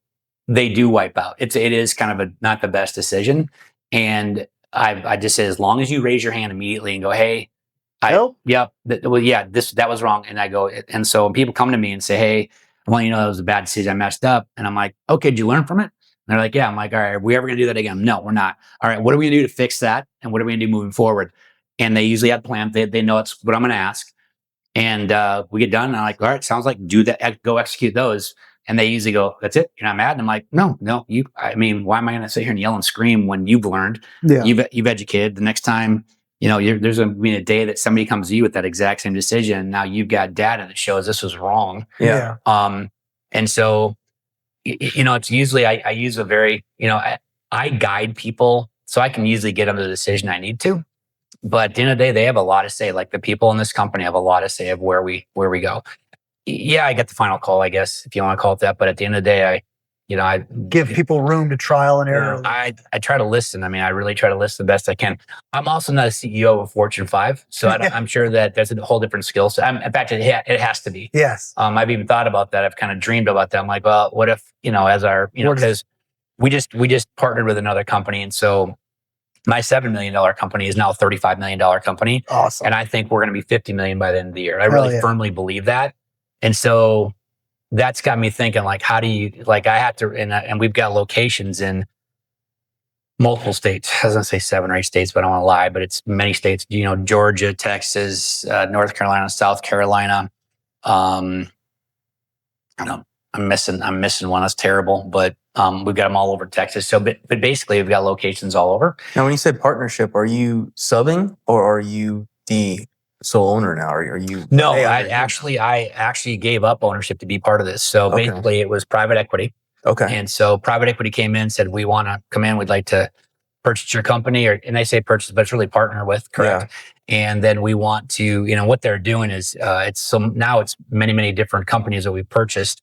they do wipe out. It is kind of not the best decision. And I just say, as long as you raise your hand immediately and go, hey, Help? Yep. That was wrong. And I go, and so when people come to me and say, hey, I want you to know that was a bad decision. I messed up. And I'm like, okay, did you learn from it? And they're like, yeah. I'm like, all right, are we ever going to do that again? No, we're not. All right, what are we going to do to fix that? And what are we going to do moving forward? And they usually have plans. They know it's what I'm going to ask. And we get done. And I'm like, all right, sounds like do that. Go execute those. And they usually go, that's it? You're not mad? And I'm like, no, why am I going to sit here and yell and scream when you've learned, Yeah. you've educated? The next time, there's going to be a day that somebody comes to you with that exact same decision. And now you've got data that shows this was wrong. Yeah. And so, it's usually, I use a very, I guide people so I can usually get them the decision I need to. But at the end of the day, they have a lot to say. Like, the people in this company have a lot to say of where we go. Yeah, I get the final call, I guess, if you want to call it that. But at the end of the day, I Give people room to trial and error. I try to listen. I mean, I really try to listen the best I can. I'm also not a CEO of Fortune 5, so I'm sure that there's a whole different skill set. In fact, it has to be. Yes. I've even thought about that. I've kind of dreamed about that. I'm like, well, what if, as our, because we just partnered with another company, and so my $7 million company is now a $35 million company. Awesome. And I think we're going to be 50 million by the end of the year. I really firmly believe that. And so that's got me thinking, like, how do you, like, I have to, and we've got locations in multiple states. I was going to say 7 or 8 states, but I don't want to lie, but it's many states, Georgia, Texas, North Carolina, South Carolina. I don't, I'm missing one. That's terrible, but we've got them all over Texas. So, but basically we've got locations all over. Now, when you say partnership, are you subbing or are you the sole owner now? Are you? No, I actually gave up ownership to be part of this. So basically it was private equity. Okay. And so private equity came in, said, we want to come in. We'd like to purchase your company, and they say purchase, but it's really partner with, correct? Yeah. And then we want to, what they're doing is, now it's many, many different companies that we've purchased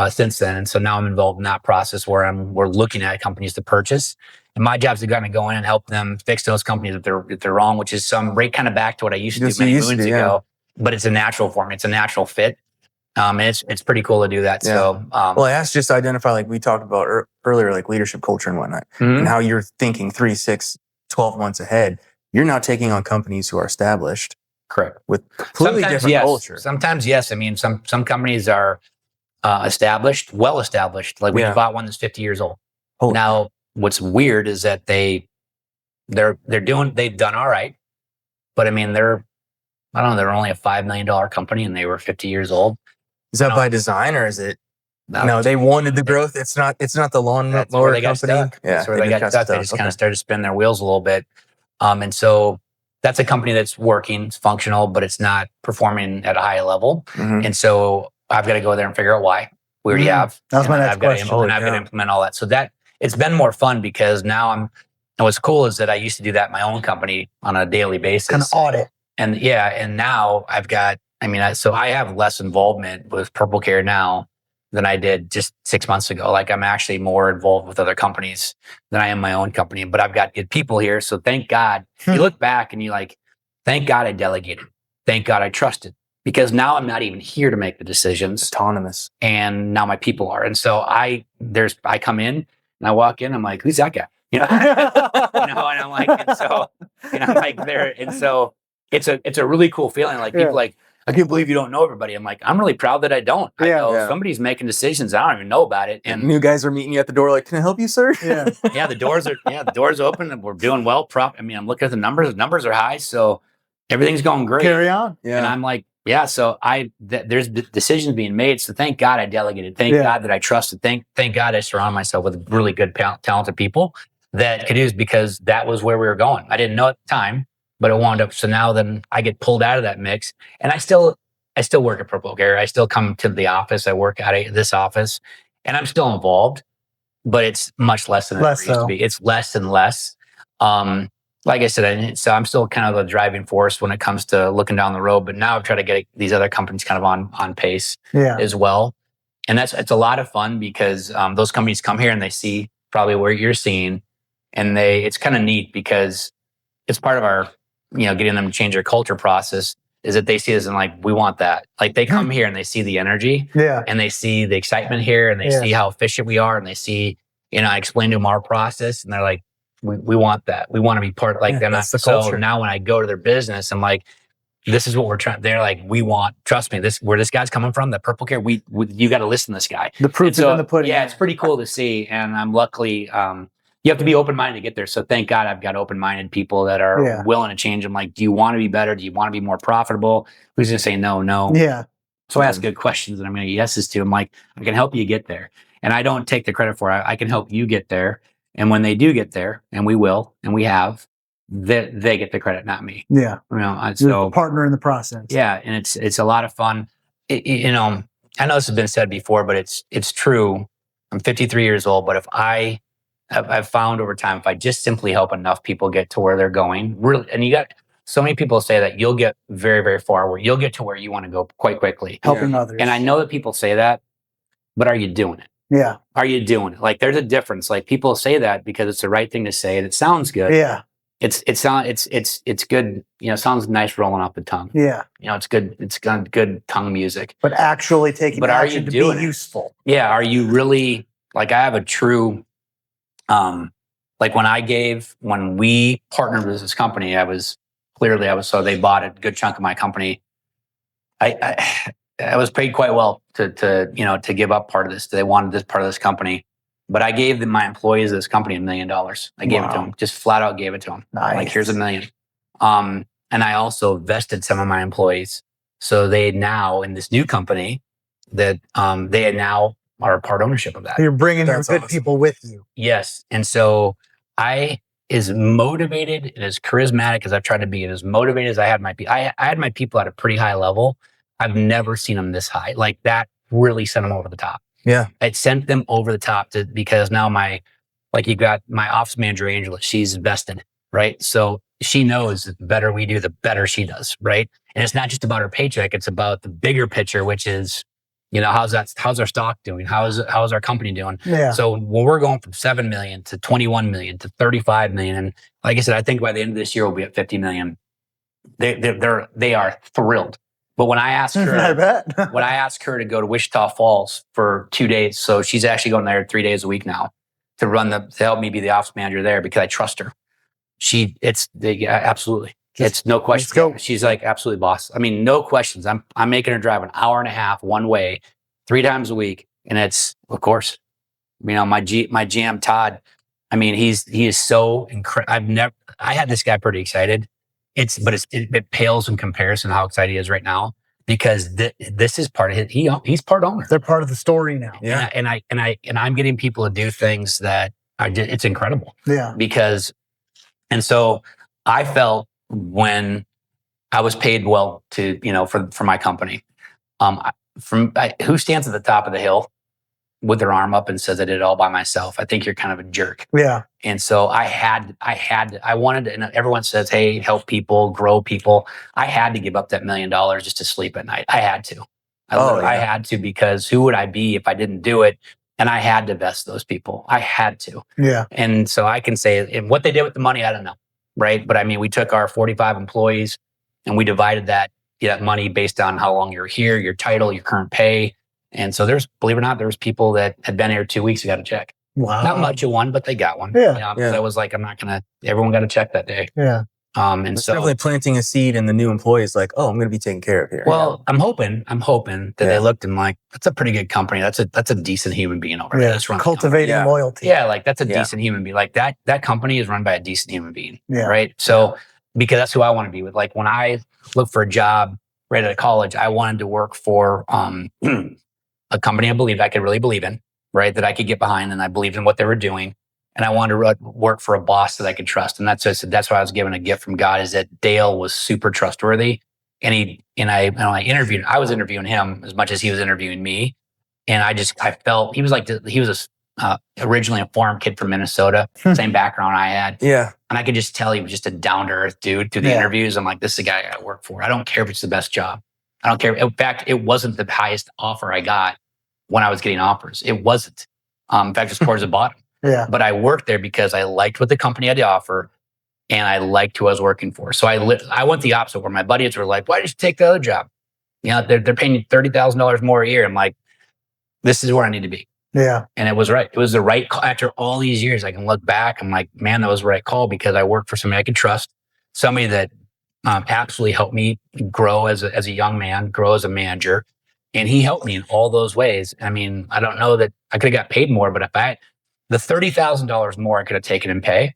since then. And so now I'm involved in that process where we're looking at companies to purchase. And my job is to kind of go in and help them fix those companies if they're wrong, which is right kind of back to what I used to do many moons ago. But it's a natural for me. It's a natural fit. And it's pretty cool to do that. Yeah. So, well, I asked just to identify, like we talked about earlier, like leadership culture and whatnot, and how you're thinking 3, 6, 12 months ahead. You're now taking on companies who are established, correct, with completely different culture. Sometimes, yes. I mean, some companies are established, well established. Like we just bought one that's 50 years old. Now, what's weird is that they've done all right, but I mean, they're only a $5 million company and they were 50 years old. Is that by design, or is it? No, they wanted the growth. It's not the lawnmower company. Yeah, that's where they got stuck. They just kind of started to spin their wheels a little bit. And so that's a company that's working, it's functional, but it's not performing at a high level. Mm-hmm. And so I've got to go there and figure out why. We already have. That's my next question. I've got to implement all that. So that it's been more fun because now and what's cool is that I used to do that in my own company on a daily basis. Kind of audit. And and now I've got, so I have less involvement with PurpleCare now than I did just 6 months ago. Like I'm actually more involved with other companies than I am my own company, but I've got good people here. So thank God. You look back and you like, thank God I delegated. Thank God I trusted, because now I'm not even here to make the decisions. Autonomous. And now my people are. And so I come in and I walk in, I'm like, who's that guy? And I'm like, and so, I'm like there. And so it's a really cool feeling. Like people like, I can't believe you don't know everybody. I'm like, I'm really proud that I don't. I know somebody's making decisions. I don't even know about it. And new guys are meeting you at the door. Like, can I help you, sir? Yeah. The doors open and we're doing well. I'm looking at the numbers. The numbers are high. So everything's going great. Carry on. Yeah. And I'm like, so there's decisions being made. So thank God I delegated. Thank God that I trusted. Thank God I surround myself with really good, talented people. that could use, because that was where we were going. I didn't know at the time, but it wound up. So now then I get pulled out of that mix, and I still work at PurpleCare. I still come to the office. I work out of this office, and I'm still involved, but it's much less than it used to be. It's less and less. Like I said, so I'm still kind of the driving force when it comes to looking down the road. But now I've tried to get these other companies kind of on pace as well. And it's a lot of fun, because those companies come here and they see probably where you're seeing, and it's kind of neat, because it's part of our, getting them to change their culture process, is that they see us and like, we want that. Like they come here and they see the energy, and they see the excitement here, and they see how efficient we are, and they see, I explain to them our process, and they're like, we want that. We want to be part of like them. So now when I go to their business, I'm like, this is what we're trying. They're like, trust me, where this guy's coming from, the PurpleCare, you got to listen to this guy. The proof is in the pudding. Yeah, it's pretty cool to see. And I'm luckily, you have to be open-minded to get there. So thank God I've got open-minded people that are willing to change. I'm like, do you want to be better? Do you want to be more profitable? Who's going to say no? Yeah. So I ask good questions, and I'm going to yeses to. I'm like, I can help you get there. And I don't take the credit for it. I can help you get there. And when they do get there, and we will, and we have, they get the credit, not me. Yeah. So the partner in the process. Yeah. And it's a lot of fun. I know this has been said before, but it's true. I'm 53 years old, but I've found over time, if I just simply help enough people get to where they're going, really, and you got so many people say that you'll get very, very far, where you'll get to where you want to go quite quickly. Helping others. And I know that people say that, but are you doing it? Yeah. Are you doing it? Like there's a difference. Like people say that because it's the right thing to say, and it sounds good. Yeah. It's good. Sounds nice rolling off the tongue. Yeah. It's good. It's got good tongue music. But actually taking action to be useful. Yeah. Are you really, like, I have a true, like when we partnered with this company, so they bought a good chunk of my company. I was paid quite well to give up part of this. They wanted this part of this company, but I gave my employees of this company $1 million. I gave it to them, just flat out gave it to them. Nice. Like, here's $1 million. And I also vested some of my employees. So they now, in this new company, that they now are part ownership of that. You're bringing your good people with you. Yes. And so as motivated and as charismatic as I've tried to be, and as motivated as I had I had my people at a pretty high level. I've never seen them this high. Like, that really sent them over the top. Yeah. It sent them over the top because now you got my office manager, Angela, she's vested, right? So she knows that the better we do, the better she does, right? And it's not just about her paycheck. It's about the bigger picture, which is, how's our stock doing? How's our company doing? Yeah. So when we're going from 7 million to 21 million to 35 million, and like I said, I think by the end of this year, we'll be at 50 million. They are thrilled. But when I asked her, I bet. when I asked her to go to Wichita Falls for 2 days, so she's actually going there 3 days a week now to help me be the office manager there, because I trust her. Absolutely. It's no question. She's like, absolutely, boss. I mean, no questions. I'm making her drive an hour and a half one way, 3 times a week, and it's, of course, my GM Todd. I mean, he is so incredible. I had this guy pretty excited. It pales in comparison to how excited he is right now, because this is part of it. He's part owner. They're part of the story now. Yeah. And I'm getting people to do things that it's incredible. Yeah. And so I felt, when I was paid well for my company, who stands at the top of the hill with their arm up and says I did it all by myself? I think you're kind of a jerk. Yeah. And so I wanted to, and everyone says, hey, help people, grow people. I had to give up that $1 million just to sleep at night. I had to. I had to, because who would I be if I didn't do it? And I had to vest those people. I had to. Yeah. And so I can say, and what they did with the money, I don't know. Right. But I mean, we took our 45 employees and we divided that money based on how long you're here, your title, your current pay. And so believe it or not, there was people that had been here 2 weeks who got a check. Wow. Not much of one, but they got one. Yeah. I was like, everyone got a check that day. Yeah. And it's so definitely planting a seed in the new employees, like, oh, I'm going to be taken care of here. Well, I'm hoping that they looked and like, that's a pretty good company. That's a decent human being over there. That's cultivating loyalty. Yeah, like that's a decent human being. Like that company is run by a decent human being. Yeah. Right. So because that's who I want to be with. Like when I looked for a job right out of college, I wanted to work for a company I believed I could really believe in, right? That I could get behind, and I believed in what they were doing. and I wanted to work for a boss that I could trust. And that's why I was given a gift from God, is that Dale was super trustworthy. And I was interviewing him as much as he was interviewing me. And I felt he was originally a farm kid from Minnesota, same background I had. Yeah. And I could just tell he was just a down to earth dude through the interviews. I'm like, this is the guy I got to work for. I don't care if it's the best job. I don't care. In fact, it wasn't the highest offer I got when I was getting offers. It wasn't. In fact, it's towards the bottom. Yeah. But I worked there because I liked what the company had to offer, and I liked who I was working for. So I went the opposite, where my buddies were like, "Why did you take the other job? You know, they're paying you $30,000 more a year." I'm like, "This is where I need to be." Yeah. And it was right. It was the right call. After all these years, I can look back. I'm like, man, that was the right call, because I worked for somebody I could trust, somebody that absolutely helped me grow as a young man, grow as a manager. And he helped me in all those ways. I mean, I don't know that I could have got paid more, but if the $30,000 more I could have taken in pay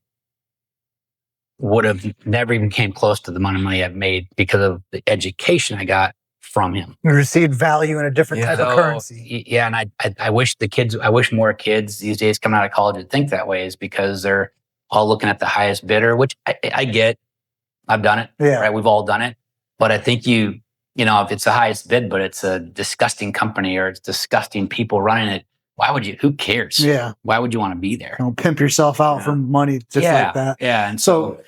would have never even came close to the amount of money I've made because of the education I got from him. You received value in a different type of currency. Yeah, and I wish more kids these days coming out of college would think that way, is because they're all looking at the highest bidder, which I get. I've done it. Yeah. Right. We've all done it. But I think you know, if it's the highest bid, but it's a disgusting company or it's disgusting people running it, who cares? Yeah. Why would you want to be there? Don't pimp yourself out for money just like that. Yeah. And so,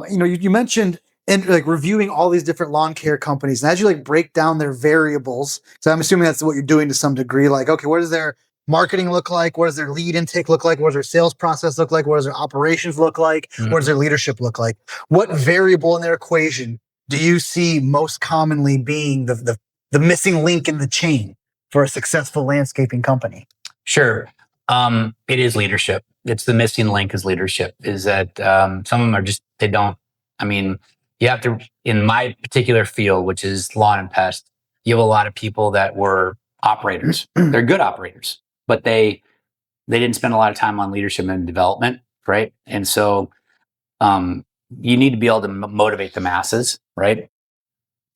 you mentioned reviewing all these different lawn care companies, and as you break down their variables, so I'm assuming that's what you're doing to some degree. Like, okay, what does their marketing look like? What does their lead intake look like? What does their sales process look like? What does their operations look like? Mm-hmm. What does their leadership look like? What variable in their equation do you see most commonly being the missing link in the chain for a successful landscaping company? Sure. It is leadership. It's the missing link is leadership, is that some of them are just, you have to, in my particular field, which is lawn and pest, you have a lot of people that were operators. They're good operators, but they didn't spend a lot of time on leadership and development, right? And so you need to be able to motivate the masses, right?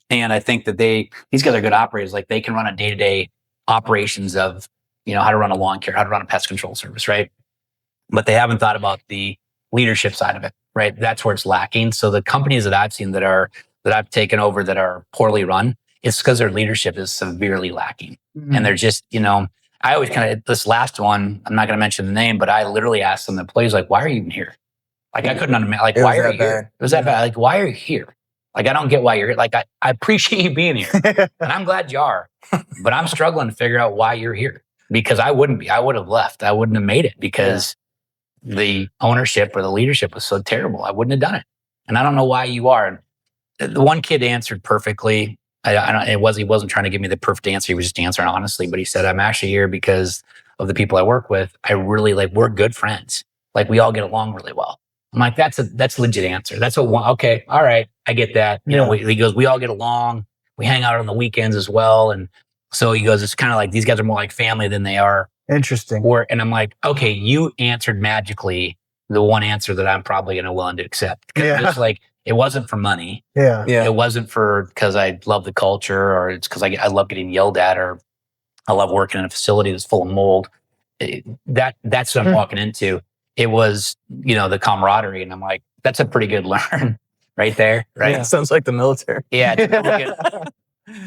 And I think that these guys are good operators. Like, they can run a day-to-day operations of, how to run a lawn care, how to run a pest control service, right? But they haven't thought about the leadership side of it, right? That's where it's lacking. So the companies that I've seen that I've taken over that are poorly run, it's because their leadership is severely lacking. Mm-hmm. And they're just, I always this last one, I'm not going to mention the name, but I literally asked some employees, like, why are you even here? Like, I couldn't understand, like, why are you here? It was that bad. Like, why are you here? Like, I don't get why you're here. Like, I appreciate you being here. And I'm glad you are. But I'm struggling to figure out why you're here. Because I wouldn't be. I would have left. I wouldn't have made it because the ownership or the leadership was so terrible. I wouldn't have done it. And I don't know why you are. And the one kid answered perfectly. He wasn't trying to give me the perfect answer. He was just answering honestly. But he said, I'm actually here because of the people I work with. I really we're good friends. Like, we all get along really well. I'm like, that's a legit answer. That's okay. All right. I get that. He goes, we all get along. We hang out on the weekends as well. And so he goes, it's kind of like these guys are more like family than they are. Interesting. And I'm like, okay, you answered magically the one answer that I'm probably going to willing to accept. It's like, it wasn't for money. Yeah. It wasn't because I love the culture, or it's because I love getting yelled at, or I love working in a facility that's full of mold. That's what I'm walking into. It was, the camaraderie. And I'm like, that's a pretty good learn right there. Right. Yeah, sounds like the military. Yeah.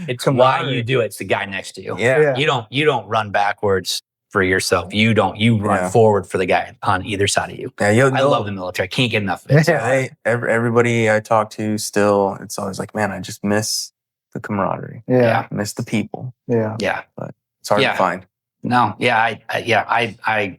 It's why you do it. It's the guy next to you. Yeah. You don't run backwards for yourself. You run forward for the guy on either side of you. Yeah, I love the military. I can't get enough of it. Yeah, everybody I talk to still, it's always like, man, I just miss the camaraderie. Yeah. I miss the people. Yeah. Yeah. But it's hard to find. No. Yeah. I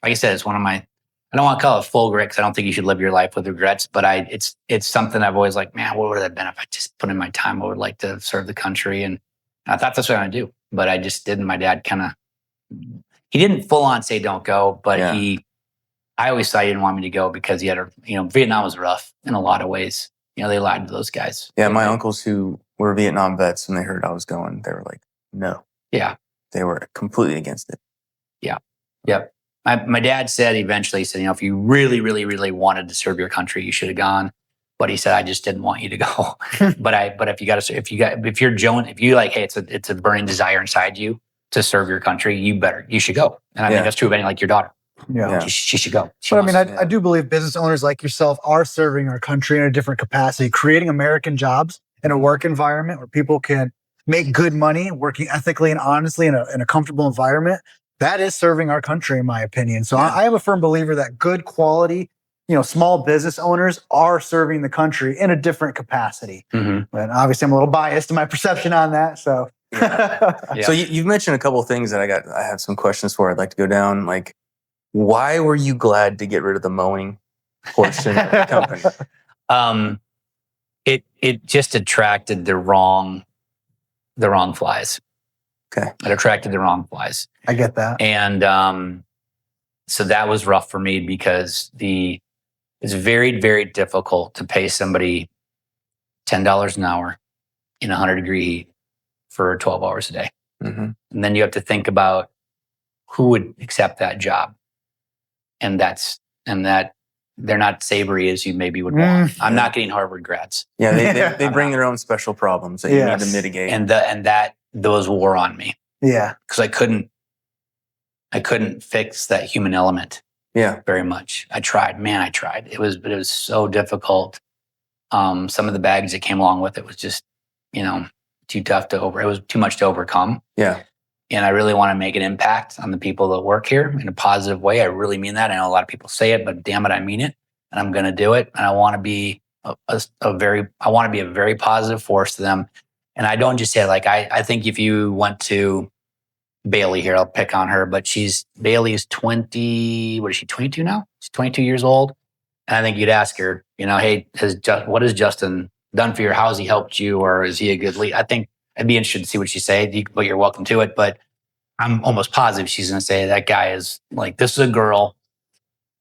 like I said, it's one of my, I don't want to call it full regret, because I don't think you should live your life with regrets, but it's something I've always like, man, what would it have been if I just put in my time? I would like to serve the country. And I thought that's what I'm going to do, but I just didn't. My dad he didn't full on say don't go, but I always thought he didn't want me to go because he had Vietnam was rough in a lot of ways. They lied to those guys. Yeah. My uncles who were Vietnam vets, when they heard I was going, they were like, no. Yeah. They were completely against it. Yeah. Yep. My dad said eventually, he said, if you really, really, really wanted to serve your country, you should have gone. But he said, I just didn't want you to go. but if you're like, hey, it's a burning desire inside you to serve your country, you should go. And I think that's true of any, like your daughter. Yeah. She should go. But I mean, I do believe business owners like yourself are serving our country in a different capacity, creating American jobs in a work environment where people can make good money, working ethically and honestly in a comfortable environment. That is serving our country, in my opinion. So I am a firm believer that good quality, small business owners are serving the country in a different capacity. But obviously, I'm a little biased in my perception on that. So, So you've mentioned a couple of things that I have some questions for. I'd like to go down. Like, why were you glad to get rid of the mowing portion of the company? It just attracted the wrong flies. Okay. It attracted the wrong flies. I get that. And so that was rough for me because it's very, very difficult to pay somebody $10 an hour in 100-degree heat for 12 hours a day. And then you have to think about who would accept that job. And that they're not savory as you maybe would want. I'm not getting Harvard grads. Yeah, they bring their own special problems that you need to mitigate. And that those wore on me. Yeah. Because I couldn't fix that human element. Yeah. Very much. I tried. It was so difficult. Some of the baggage that came along with it was just, too tough it was too much to overcome. Yeah. And I really want to make an impact on the people that work here in a positive way. I really mean that. I know a lot of people say it, but damn it, I mean it. And I'm going to do it. And I want to be a very positive force to them. And I don't just say it, like, I think if you went to Bailey here, I'll pick on her, but Bailey is 20, what is she, 22 now? She's 22 years old. And I think you'd ask her, hey, what has Justin done for you? How has he helped you? Or is he a good lead? I think I'd be interested to see what she say, but you're welcome to it. But I'm almost positive she's going to say that guy is like, this is a girl,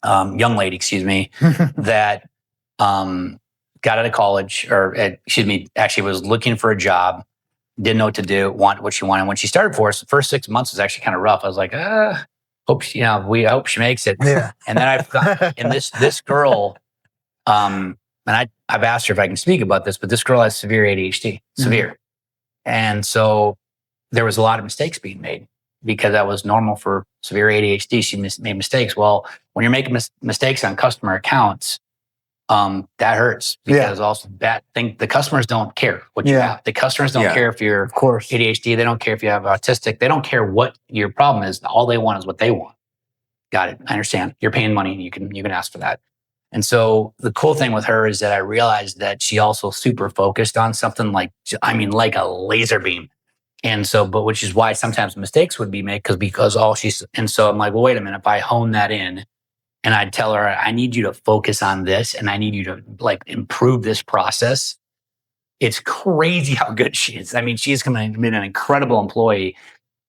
young lady, excuse me, that got out of college, actually was looking for a job, didn't know what to do, want what she wanted. When she started for us, the first 6 months was actually kind of rough. I was like, I hope she makes it. Yeah. And then and this girl, and I've asked her if I can speak about this, but this girl has severe ADHD, severe. And so there was a lot of mistakes being made because that was normal for severe ADHD. She made mistakes. Well, when you're making mistakes on customer accounts, that hurts because also the customers don't care what you have. The customers don't care if you're ADHD. They don't care if you have autistic. They don't care what your problem is. All they want is what they want. Got it. I understand. You're paying money and you can ask for that. And so the cool thing with her is that I realized that she also super focused on something like a laser beam. And so, which is why sometimes mistakes would be made because and so I'm like, well, wait a minute, if I hone that in and I'd tell her, I need you to focus on this and I need you to improve this process. It's crazy how good she is. I mean, she's been an incredible employee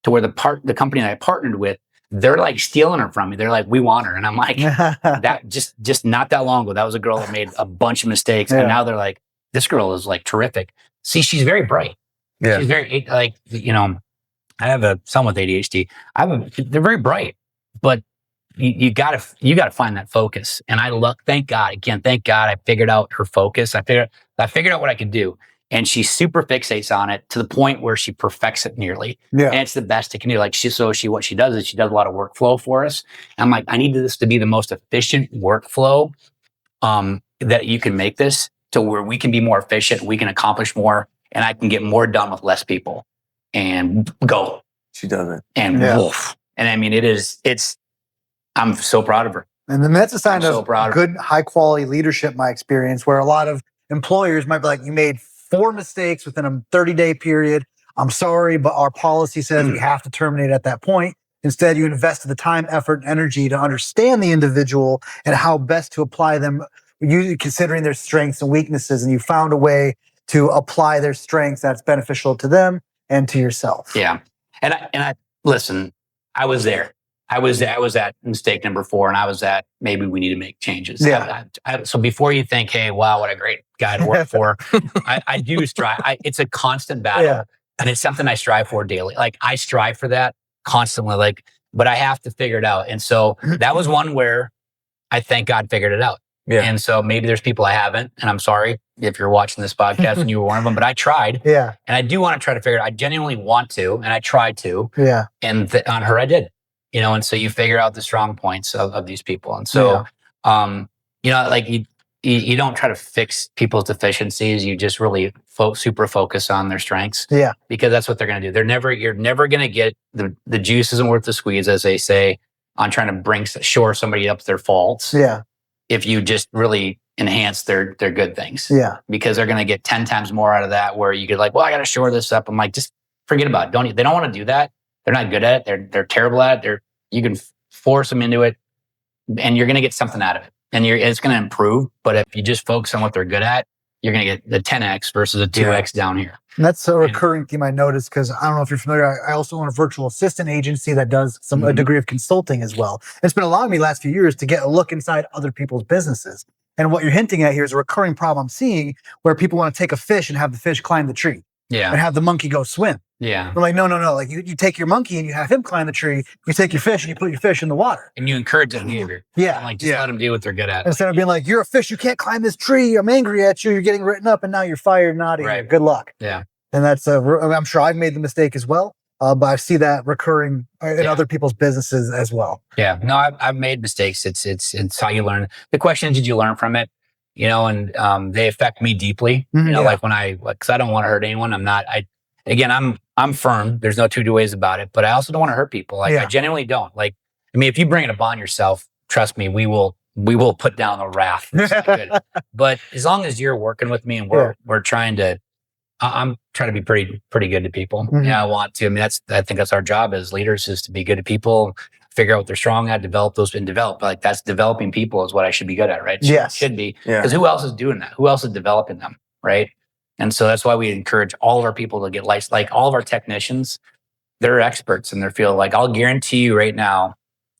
to where the company that I partnered with, they're like stealing her from me. They're like, we want her. And I'm like, that just not that long ago, that was a girl that made a bunch of mistakes. And now they're like, this girl is like terrific. See, she's very bright. Yeah. She's very I have a son with ADHD. They're very bright, but you gotta find that focus. And thank God I figured out her focus. I figured out what I could do. And she super fixates on it to the point where she perfects it nearly. Yeah. And it's the best it can do. Like what she does is she does a lot of workflow for us. And I'm like, I need this to be the most efficient workflow that you can make this to where we can be more efficient, we can accomplish more, and I can get more done with less people. And go. She does it. And woof. And I mean, I'm so proud of her. And then that's a sign of good, high quality leadership, my experience, where a lot of employers might be like, you made 4 mistakes within a 30-day period. I'm sorry, but our policy says we have to terminate at that point. Instead, you invested the time, effort, and energy to understand the individual and how best to apply them, considering their strengths and weaknesses. And you found a way to apply their strengths that's beneficial to them and to yourself. Yeah. And I listen, I was there. I was at mistake number 4, and I was at maybe we need to make changes. Yeah. So before you think, hey, wow, what a great guy to work for, I do strive. It's a constant battle, and it's something I strive for daily. Like I strive for that constantly. But I have to figure it out. And so that was one where I thank God figured it out. Yeah. And so maybe there's people I haven't, and I'm sorry if you're watching this podcast and you were one of them, but I tried. Yeah. And I do want to try to figure it out. I genuinely want to, and I tried to. Yeah. And on her, I did. and so you figure out the strong points of these people. And so, like you don't try to fix people's deficiencies. You just really super focus on their strengths. Yeah. Because that's what they're going to do. You're never going to get the juice isn't worth the squeeze, as they say, on trying to shore somebody up their faults. Yeah. If you just really enhance their good things. Yeah. Because they're going to get 10 times more out of that, where you could like, well, I got to shore this up. I'm like, just forget about it. They don't want to do that. They're not good at it. They're terrible at it. You can force them into it, and you're going to get something out of it, and it's going to improve. But if you just focus on what they're good at, you're going to get the 10x versus a 2x down here. And that's a recurring theme I noticed, because I don't know if you're familiar. I also own a virtual assistant agency that does a degree of consulting as well. It's been allowing me last few years to get a look inside other people's businesses. And what you're hinting at here is a recurring problem I'm seeing, where people want to take a fish and have the fish climb the tree. Yeah. And have the monkey go swim. Yeah. I'm like, no. Like you take your monkey and you have him climb the tree. You take your fish and you put your fish in the water. And you encourage that behavior. Yeah. And like, just let them do what they're good at. Instead of being like, you're a fish, you can't climb this tree. I'm angry at you. You're getting written up, and now you're fired and out of here. Good luck. Yeah. And that's I'm sure I've made the mistake as well. But I see that recurring in other people's businesses as well. Yeah. No, I've made mistakes. It's how you learn. The question is, did you learn from it? And they affect me deeply. Like because I don't want to hurt anyone. I'm firm. There's no two ways about it. But I also don't want to hurt people. I genuinely don't. If you bring it upon yourself, trust me, we will put down the wrath. But as long as you're working with me and we're trying to, I'm trying to be pretty good to people. Yeah, I want to. I think that's our job as leaders, is to be good to people, figure out what they're strong at, develop those, and develop. Like, that's developing people is what I should be good at, right? Yes. Should be. Because who else is doing that? Who else is developing them, right? And so that's why we encourage all of our people to get licensed. Like, all of our technicians, they're experts in their field. Like, I'll guarantee you right now,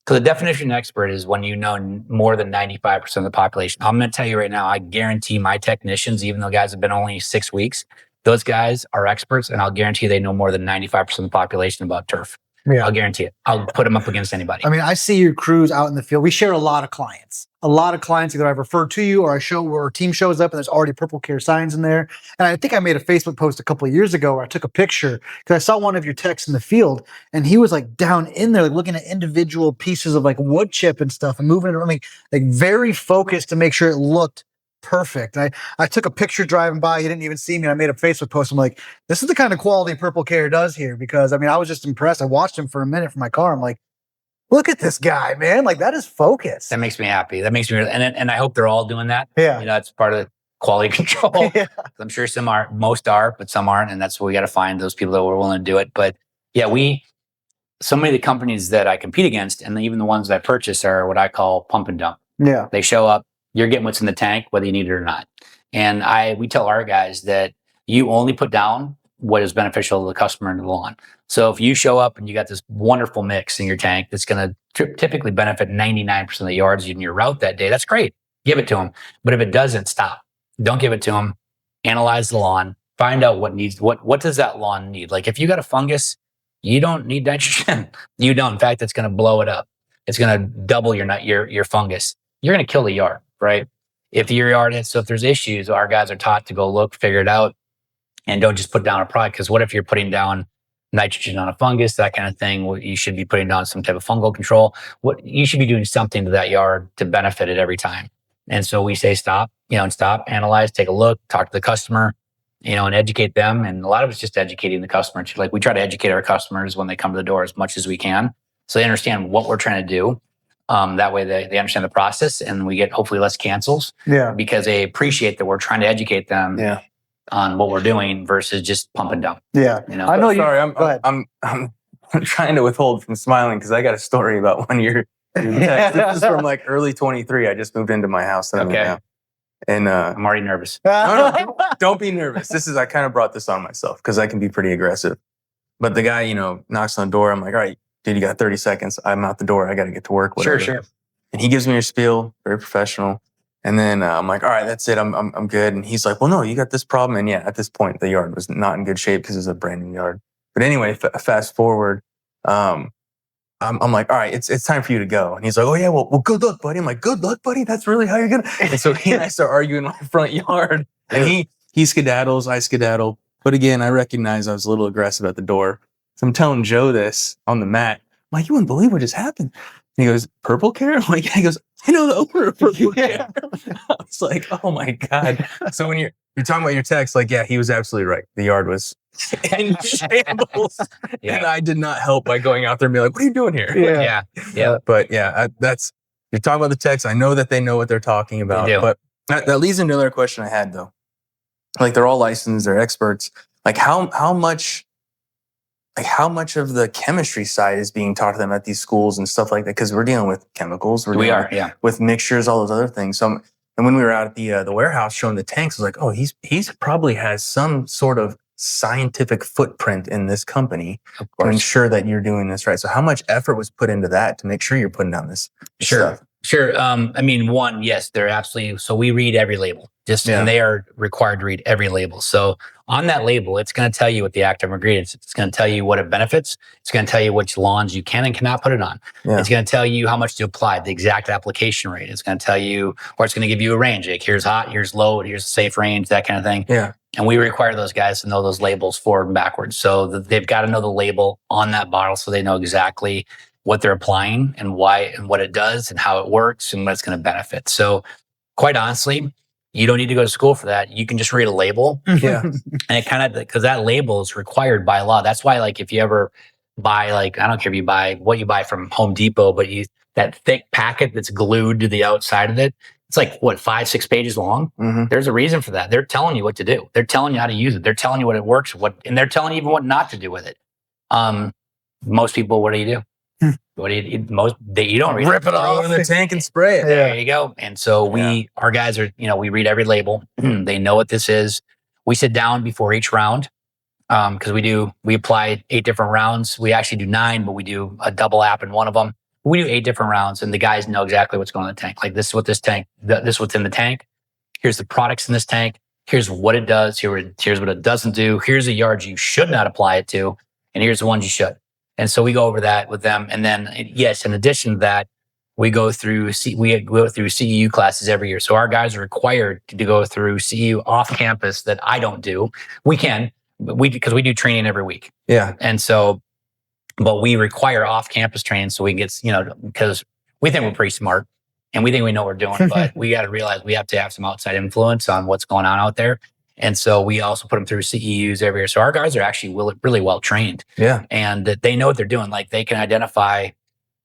because the definition of expert is when you know more than 95% of the population. I'm going to tell you right now, I guarantee my technicians, even though guys have been only 6 weeks, those guys are experts, and I'll guarantee they know more than 95% of the population about turf. Yeah. I'll guarantee it. I'll put them up against anybody. I see your crews out in the field. We share a lot of clients. Either I've referred to you, or I show where our team shows up and there's already PurpleCare signs in there. And I think I made a Facebook post a couple of years ago where I took a picture, because I saw one of your techs in the field, and he was like down in there, like looking at individual pieces of like wood chip and stuff and moving it around, like very focused to make sure it looked perfect. I took a picture driving by. He didn't even see me. And I made a Facebook post. I'm like, this is the kind of quality PurpleCare does here, because I was just impressed. I watched him for a minute from my car. I'm like, look at this guy, man. Like, that is focus. That makes me happy. That makes me, and I hope they're all doing that. Yeah. It's part of quality control. Yeah. I'm sure some are, most are, but some aren't. And that's what we got to find, those people that were willing to do it. But yeah, so many of the companies that I compete against, and even the ones that I purchase, are what I call pump and dump. Yeah. They show up, you're getting what's in the tank, whether you need it or not. And we tell our guys that you only put down what is beneficial to the customer in the lawn. So if you show up and you got this wonderful mix in your tank that's going to typically benefit 99% of the yards in your route that day, that's great. Give it to them. But if it doesn't, stop. Don't give it to them. Analyze the lawn. Find out what does that lawn need. Like, if you got a fungus, you don't need nitrogen. You don't. In fact, it's going to blow it up. It's going to double your fungus. You're going to kill the yard, right? If your yard is, so if there's issues, our guys are taught to go look, figure it out, and don't just put down a product. Because what if you're putting down nitrogen on a fungus, that kind of thing? Well, you should be putting down some type of fungal control. You should be doing something to that yard to benefit it every time. And so we say stop, analyze, take a look, talk to the customer, and educate them. And a lot of it's just educating the customer. Like, we try to educate our customers when they come to the door as much as we can, so they understand what we're trying to do. That way they understand the process, and we get hopefully less cancels. Yeah. Because they appreciate that we're trying to educate them. Yeah. On what we're doing versus just pump and dump. Yeah. I know. Sorry, I'm trying to withhold from smiling, because I got a story about one of your texts. This is from like early 23. I just moved into my house. And I'm already nervous. No, don't be nervous. I kind of brought this on myself, because I can be pretty aggressive. But the guy, knocks on the door. I'm like, all right, dude, you got 30 seconds. I'm out the door. I got to get to work. Whatever. Sure. And he gives me a spiel, very professional. And then I'm like, all right, that's it. I'm good. And he's like, well, no, you got this problem. And yeah, at this point, the yard was not in good shape, because it was a brand new yard. But anyway, fast forward, I'm like, all right, it's time for you to go. And he's like, oh yeah, well, good luck, buddy. I'm like, good luck, buddy. That's really how you're gonna. And so he and I start arguing in my front yard. And he skedaddles, I skedaddle. But again, I recognize I was a little aggressive at the door. So I'm telling Joe this on the mat. I'm like, you wouldn't believe what just happened. And he goes, PurpleCare? I'm like, he goes, I know the owner of PurpleCare. I was like, oh my God. So when you're talking about your text, like, yeah, he was absolutely right. The yard was in shambles. And I did not help by going out there and be like, what are you doing here? But yeah, you're talking about the text. I know that they know what they're talking about. But that leads into another question I had though. Like they're all licensed, they're experts. Like how much of the chemistry side is being taught to them at these schools and stuff like that? Because we're dealing with chemicals, we're dealing with mixtures, all those other things. So, and when we were out at the warehouse showing the tanks, I was like, oh, he's probably has some sort of scientific footprint in this company to ensure that you're doing this right. So, how much effort was put into that to make sure you're putting down this stuff? Sure. I mean, one, yes, they're absolutely. So we read every label, and they are required to read every label. So on that label, it's going to tell you what the active ingredients. It's going to tell you what it benefits. It's going to tell you which lawns you can and cannot put it on. It's going to tell you how much to apply, the exact application rate. It's going to tell you, or it's going to give you a range. Like here's hot, here's low, here's a safe range, that kind of thing. And we require those guys to know those labels forward and backwards. So they've got to know the label on that bottle so they know exactly what they're applying and why and what it does and how it works and what it's going to benefit. So quite honestly, you don't need to go to school for that. You can just read a label. And it kind of, because that label is required by law. That's why, like, if you ever buy, like, I don't care if you buy what you buy from Home Depot, but that thick packet that's glued to the outside of it, it's like, what, 5-6 pages long? There's a reason for that. They're telling you what to do. They're telling you how to use it. They're telling you what it works, and they're telling you even what not to do with it. Most people, what do? What do you don't read Rip it off in the tank and spray it. There you go. And so our guys are, we read every label. They know what this is. We sit down before each round because we apply 8 different rounds. We actually do 9, but we do a double app in one of them. We do 8 different rounds, and the guys know exactly what's going in the tank. Like, this is what this is what's in the tank. Here's the products in this tank. Here's what it does. Here's what it doesn't do. Here's the yards you should not apply it to, and here's the ones you should. And so we go over that with them. And then, yes, in addition to that, we go through CEU classes every year. So our guys are required to go through CEU off campus that I don't do. We can, because we do training every week. And so, but we require off campus training so we can get, because we think we're pretty smart and we think we know what we're doing, but we got to realize we have to have some outside influence on what's going on out there. And so we also put them through CEUs every year. So our guys are actually really well trained. And that they know what they're doing. Like, they can identify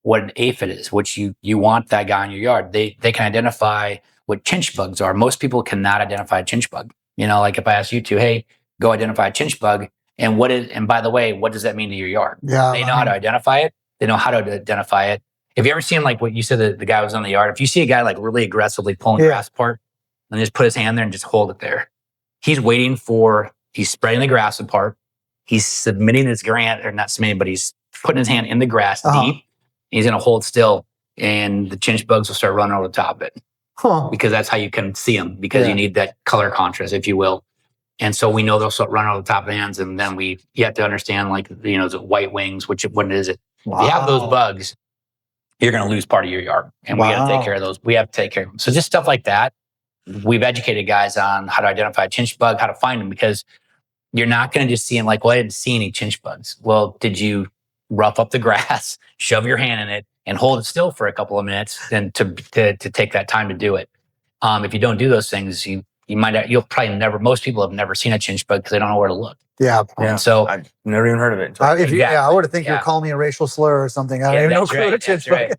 what an aphid is, which you want that guy in your yard. They can identify what chinch bugs are. Most people cannot identify a chinch bug. Like if I ask you to, hey, go identify a chinch bug. And by the way, what does that mean to your yard? They know how to identify it. They know how to identify it. Have you ever seen, like what you said, the guy was on the yard? If you see a guy like really aggressively pulling grass apart and just put his hand there and just hold it there. He's spreading the grass apart. He's submitting his grant, or not submitting, but he's putting his hand in the grass deep. He's going to hold still, and the chinch bugs will start running over the top of it. Because that's how you can see them, because you need that color contrast, if you will. And so we know they'll start running over the top of the hands, and then you have to understand, like, the white wings, what is it? If you have those bugs, you're going to lose part of your yard, and we got to take care of those. We have to take care of them. So just stuff like that. We've educated guys on how to identify a chinch bug, how to find them, because you're not going to just see them like, well, I didn't see any chinch bugs. Well, did you rough up the grass, shove your hand in it, and hold it still for a couple of minutes, then to take that time to do it? If you don't do those things, you'll probably never. Most people have never seen a chinch bug because they don't know where to look. So I've never even heard of it. I would have think you're calling me a racial slur or something. I don't even know what a chinch bug.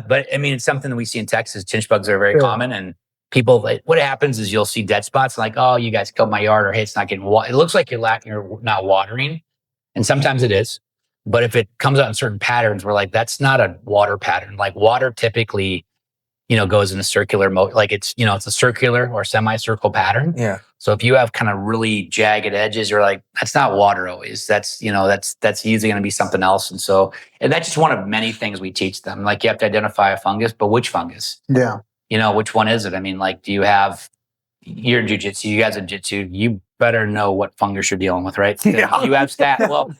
But I mean, it's something that we see in Texas. Chinch bugs are very common, and people, what happens is you'll see dead spots, like, oh, you guys killed my yard, or hey, it's not getting water. It looks like you're not watering, and sometimes it is. But if it comes out in certain patterns, we're like, that's not a water pattern. Like, water typically, goes in a circular mode. Like, it's a circular or semicircle pattern. So if you have kind of really jagged edges, you're like, that's not water always. That's usually going to be something else. And that's just one of many things we teach them. Like, you have to identify a fungus, but which fungus? Which one is it? I mean, like, you're in Jiu-Jitsu, you guys in Jiu-Jitsu, you better know what fungus you're dealing with, right? You have stat. Well,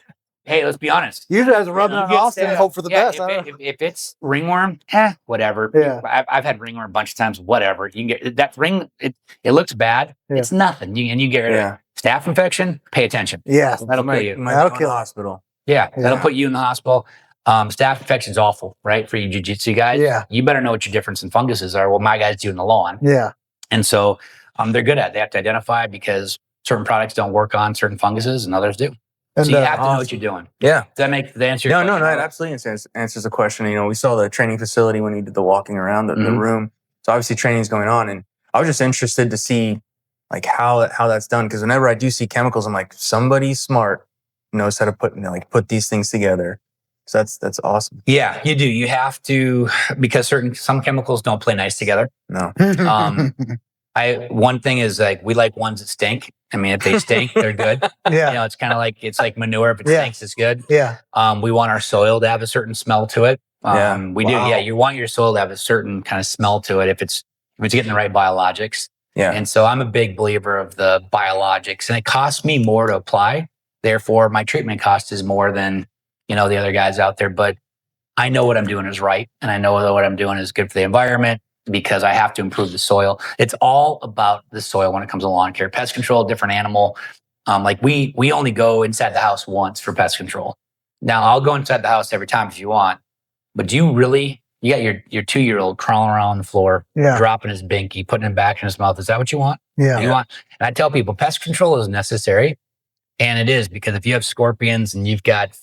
hey, let's be honest. You have to rub it on Austin and hope for the best. If it's ringworm, whatever. I've had ringworm a bunch of times, whatever. You can get that ring, it looks bad. It's nothing. You get rid of it. Staph infection, pay attention. That'll put you. That'll kill the hospital. That'll put you in the hospital. Staph infection is awful, right? For you Jiu-Jitsu guys. Yeah. You better know what your difference in funguses are. Well, my guys do in the lawn. Yeah. And so they're good at it. They have to identify because certain products don't work on certain funguses and others do. And So you have to know what you're doing. Yeah. Does that make the answer? Your No, question? it absolutely answers the question. You know, we saw the training facility when we did the walking around the Mhm. room. So obviously training is going on, and I was just interested to see like how that's done. Because whenever I do see chemicals, I'm like, somebody smart knows how to put these things together. So that's awesome. Yeah, you do. You have to, because some chemicals don't play nice together. No. One thing is like we like ones that stink. I mean, if they stink, they're good. Yeah. You know, it's like manure. If it Yeah. stinks, it's good. Yeah. We want our soil to have a certain smell to it. Yeah. We do. Yeah, you want your soil to have a certain kind of smell to it if it's getting the right biologics. Yeah. And so I'm a big believer of the biologics, and it costs me more to apply. Therefore, my treatment cost is more than, the other guys out there. But I know what I'm doing is right, and I know what I'm doing is good for the environment because I have to improve the soil. It's all about the soil when it comes to lawn care. Pest control, different animal. Like we only go inside the house once for pest control. Now I'll go inside the house every time if you want, but do you really? You got your 2-year-old crawling around on the floor, dropping his binky, putting it back in his mouth. Is that what you want? Yeah. You want? And I tell people pest control is necessary. And it is, because if you have scorpions and you've got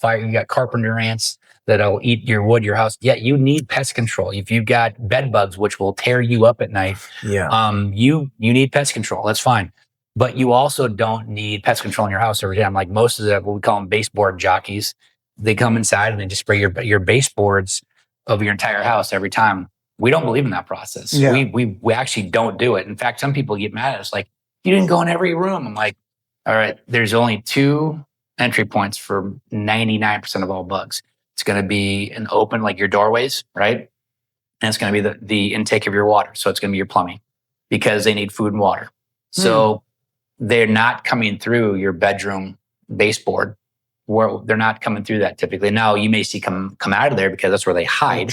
carpenter ants that'll eat your wood, your house, you need pest control. If you've got bed bugs, which will tear you up at night, you need pest control. That's fine. But you also don't need pest control in your house every time. Like most of what we call them baseboard jockeys, they come inside and they just spray your baseboards of your entire house every time. We don't believe in that process. Yeah. We actually don't do it. In fact, some people get mad at us like, you didn't go in every room. I'm like, all right, there's only 2 entry points for 99% of all bugs. It's going to be an open, like your doorways, right? And it's going to be the intake of your water. So it's going to be your plumbing, because they need food and water. So they're not coming through your bedroom baseboard, where they're not coming through that typically. Now you may see come out of there because that's where they hide.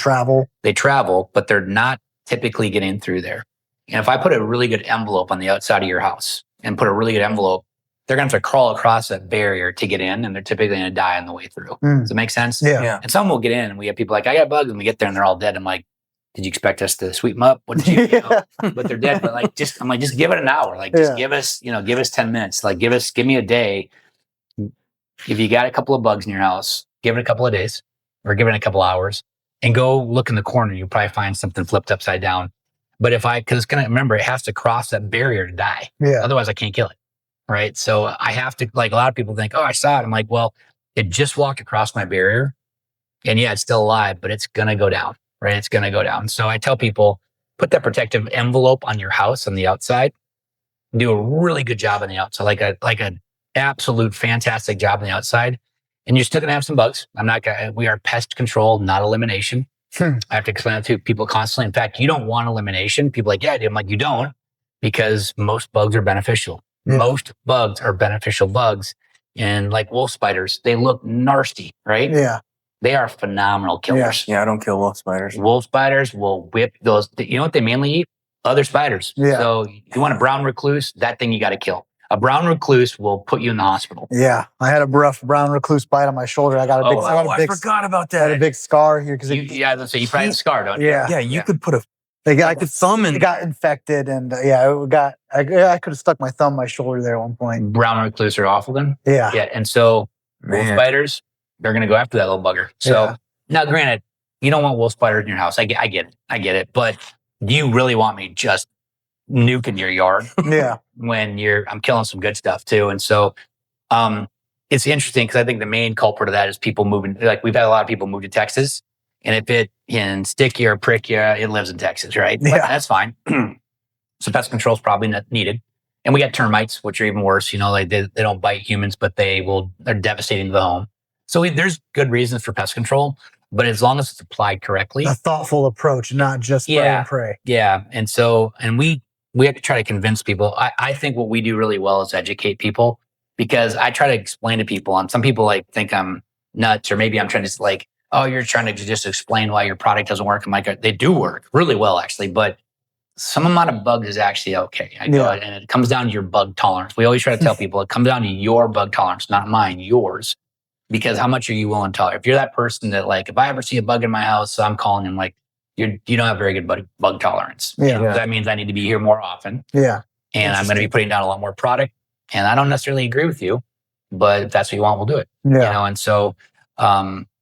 They travel, but they're not typically getting through there. And if I put a really good envelope on the outside of your house and put a really good envelope, they're going to have to crawl across that barrier to get in, and they're typically going to die on the way through. Does it make sense? Yeah. And some will get in, and we have people like, I got bugs, and we get there and they're all dead. I'm like, did you expect us to sweep them up? What did you know? But they're dead. But just give it an hour. Like, just give us 10 minutes. Like, give me a day. If you got a couple of bugs in your house, give it a couple of days or give it a couple of hours and go look in the corner. You'll probably find something flipped upside down. But because remember, it has to cross that barrier to die. Yeah. Otherwise I can't kill it. Right. So I have to, like a lot of people think, oh, I saw it. I'm like, well, it just walked across my barrier and it's still alive, but it's going to go down. Right. It's going to go down. So I tell people, put that protective envelope on your house on the outside, do a really good job on the outside, like an absolute fantastic job on the outside. And you're still going to have some bugs. We are pest control, not elimination. I have to explain that to people constantly. In fact, you don't want elimination. People are like, yeah, I do. I'm like, you don't, because most bugs are beneficial. Most bugs are beneficial bugs. And like wolf spiders, they look nasty, right? Yeah. They are phenomenal killers. Yeah, I don't kill wolf spiders. Wolf spiders will whip those. You know what they mainly eat? Other spiders. Yeah. So you want a brown recluse, that thing you got to kill. A brown recluse will put you in the hospital. Yeah. I had a rough brown recluse bite on my shoulder. I got a big, I forgot about that. I had a big scar here. So you probably have a scar, don't you? Yeah. Yeah, you could put I could thumb in. It got infected, and I could have stuck my thumb in my shoulder there at one point. Brown recluse are awful then? Yeah. Yeah. And so wolf spiders, they're going to go after that little bugger. So now granted, you don't want wolf spiders in your house. I get it. But do you really want me just nuking your yard? Yeah. When I'm killing some good stuff too. And so, it's interesting because I think the main culprit of that is people moving. Like we've had a lot of people move to Texas, and if it can stick you or prick you, it lives in Texas, right? But that's fine. So pest control is probably not needed. And we got termites, which are even worse. Like they don't bite humans, but they're devastating to the home. So there's good reasons for pest control, but as long as it's applied correctly. A thoughtful approach, not just spray and pray. Yeah. And so, we have to try to convince people. I think what we do really well is educate people, because I try to explain to people, and some people think I'm nuts, or maybe I'm trying to oh, you're trying to just explain why your product doesn't work. I'm like, they do work really well, actually, but some amount of bugs is actually okay. And it comes down to your bug tolerance. We always try to tell people it comes down to your bug tolerance, not mine, yours. Because how much are you willing to tolerate? If you're that person that like, if I ever see a bug in my house, I'm calling him like, you don't have very good bug tolerance. Yeah. That means I need to be here more often. Yeah. And I'm going to be putting down a lot more product. And I don't necessarily agree with you, but if that's what you want, we'll do it. Yeah. And so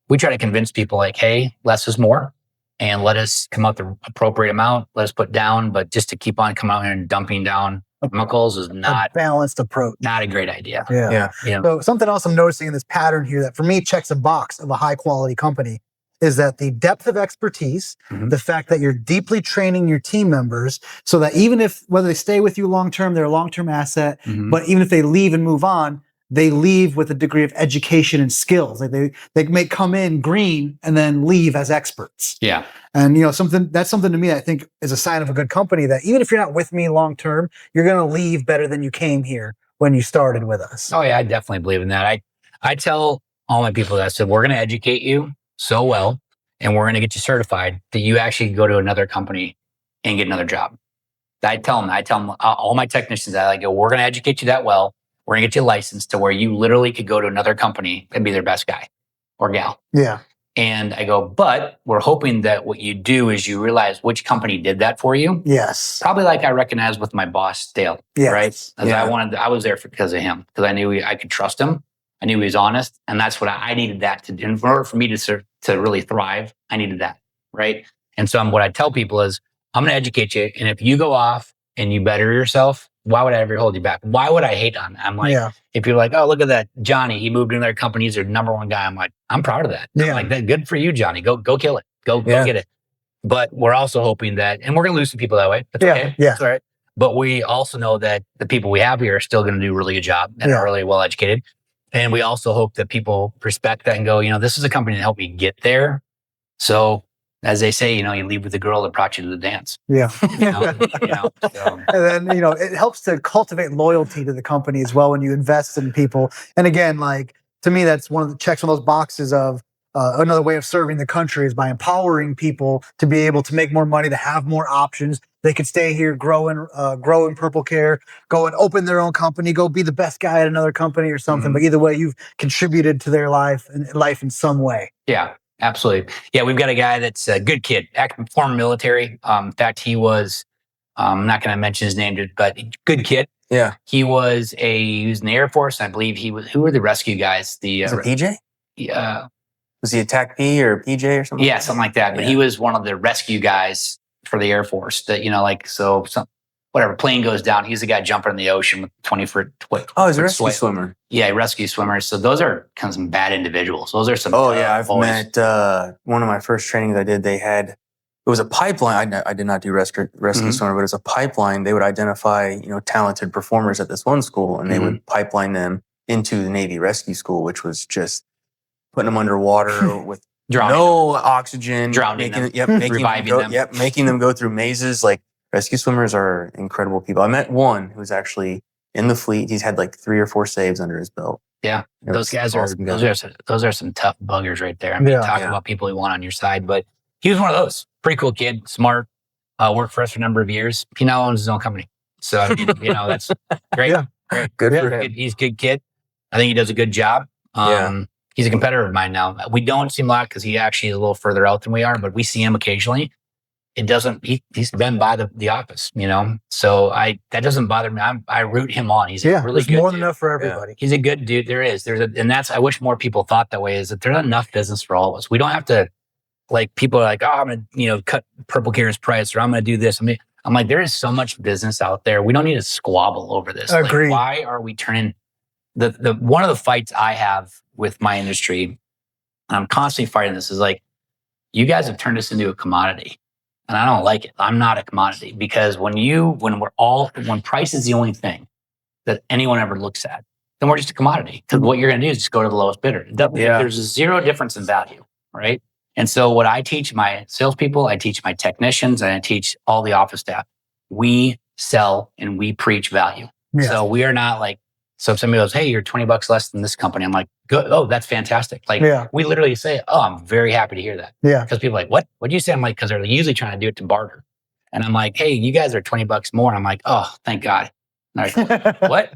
we try to convince people like, hey, less is more. And let us come up the appropriate amount. Let us put down, but just to keep on coming out here and dumping down chemicals is not a balanced approach. Not a great idea. Yeah. So something else I'm noticing in this pattern here that for me checks a box of a high quality company is that the depth of expertise, the fact that you're deeply training your team members so that even if, whether they stay with you long-term, they're a long-term asset, but even if they leave and move on, they leave with a degree of education and skills. Like they may come in green and then leave as experts. Yeah. And that's something to me I think is a sign of a good company, that even if you're not with me long term, you're going to leave better than you came here when you started with us. Oh yeah, I definitely believe in that. I tell all my people that I said, we're going to educate you so well and we're going to get you certified that you actually go to another company and get another job. I tell them all my technicians, I go, we're going to educate you that well. We're going to get you licensed to where you literally could go to another company and be their best guy or gal. Yeah. And I go, but we're hoping that what you do is you realize which company did that for you. Yes. Probably like I recognized with my boss, Dale. Yes. Right? I was there because of him, because I knew I could trust him. I knew he was honest. And that's what I needed that to do. In order for me to really thrive, I needed that. Right. And so what I tell people is, I'm going to educate you. And if you go off and you better yourself, why would I ever hold you back? Why would I hate on that? I'm like, if you're like, oh, look at that, Johnny, he moved into their company, he's their number one guy. I'm like, I'm proud of that. Yeah. I'm like, that good for you, Johnny. Go kill it. Go get it. But we're also hoping that, and we're going to lose some people that way. That's okay. Yeah. That's all right. But we also know that the people we have here are still going to do a really good job and are really well educated. And we also hope that people respect that and go, this is a company that helped me get there. So as they say, you leave with the girl that brought you to the dance. Yeah. So. And then, it helps to cultivate loyalty to the company as well when you invest in people. And again, like, to me, that's one of the checks on those boxes of another way of serving the country is by empowering people to be able to make more money, to have more options. They could stay here, grow in PurpleCare, go and open their own company, go be the best guy at another company or something. But either way, you've contributed to their life in some way. Yeah. Absolutely. Yeah, we've got a guy that's a good kid, former military. In fact, he was, I'm not going to mention his name, but good kid. Yeah. He was in the Air Force. I believe who were the rescue guys? Was it PJ? Yeah. Was he Attack P or PJ or something? Yeah, something like that. But he was one of the rescue guys for the Air Force that, whatever plane goes down, he's the guy jumping in the ocean with 20-foot. Oh, he's a rescue swimmer. Yeah, rescue swimmers. So those are kind of some bad individuals. Those are some. Oh yeah, I've met one of my first trainings I did. It was a pipeline. I did not do rescue swimmer, but it was a pipeline. They would identify talented performers at this one school, and they would pipeline them into the Navy rescue school, which was just putting them underwater with no oxygen, drowning making them go through mazes. Like, rescue swimmers are incredible people. I met one who's actually in the fleet. He's had like 3 or 4 saves under his belt. Yeah, those guys are those are some tough buggers right there. Talk about people you want on your side. But he was one of those. Pretty cool kid, smart. Worked for us for a number of years. He now owns his own company. So that's great. Great. Good for him. He's a good kid. I think he does a good job. He's a competitor of mine now. We don't see him a lot because he actually is a little further out than we are, but we see him occasionally. He's been by the office, so that doesn't bother me. I root him on. He's really good. More than enough for everybody. He's a good dude. I wish more people thought that way, is that there's enough business for all of us. We don't have to, people are like, oh, I'm going to, cut PurpleCare's price, or I'm going to do this. I'm like, there is so much business out there. We don't need to squabble over this. Agreed. Why are we turning the one of the fights I have with my industry, and I'm constantly fighting this, is like, you guys have turned this into a commodity. And I don't like it. I'm not a commodity, because when price is the only thing that anyone ever looks at, then we're just a commodity. Because what you're going to do is just go to the lowest bidder. There's zero difference in value, right? And so what I teach my salespeople, I teach my technicians, and I teach all the office staff, we sell and we preach value. Yeah. So we are not like, so if somebody goes, hey, you're $20 less than this company, I'm like, good. Oh, that's fantastic. We literally say, oh, I'm very happy to hear that. Yeah. Because people are like, what? What do you say? I'm like, because they're usually trying to do it to barter. And I'm like, hey, you guys are $20 more. And I'm like, oh, thank God. And they're like, what?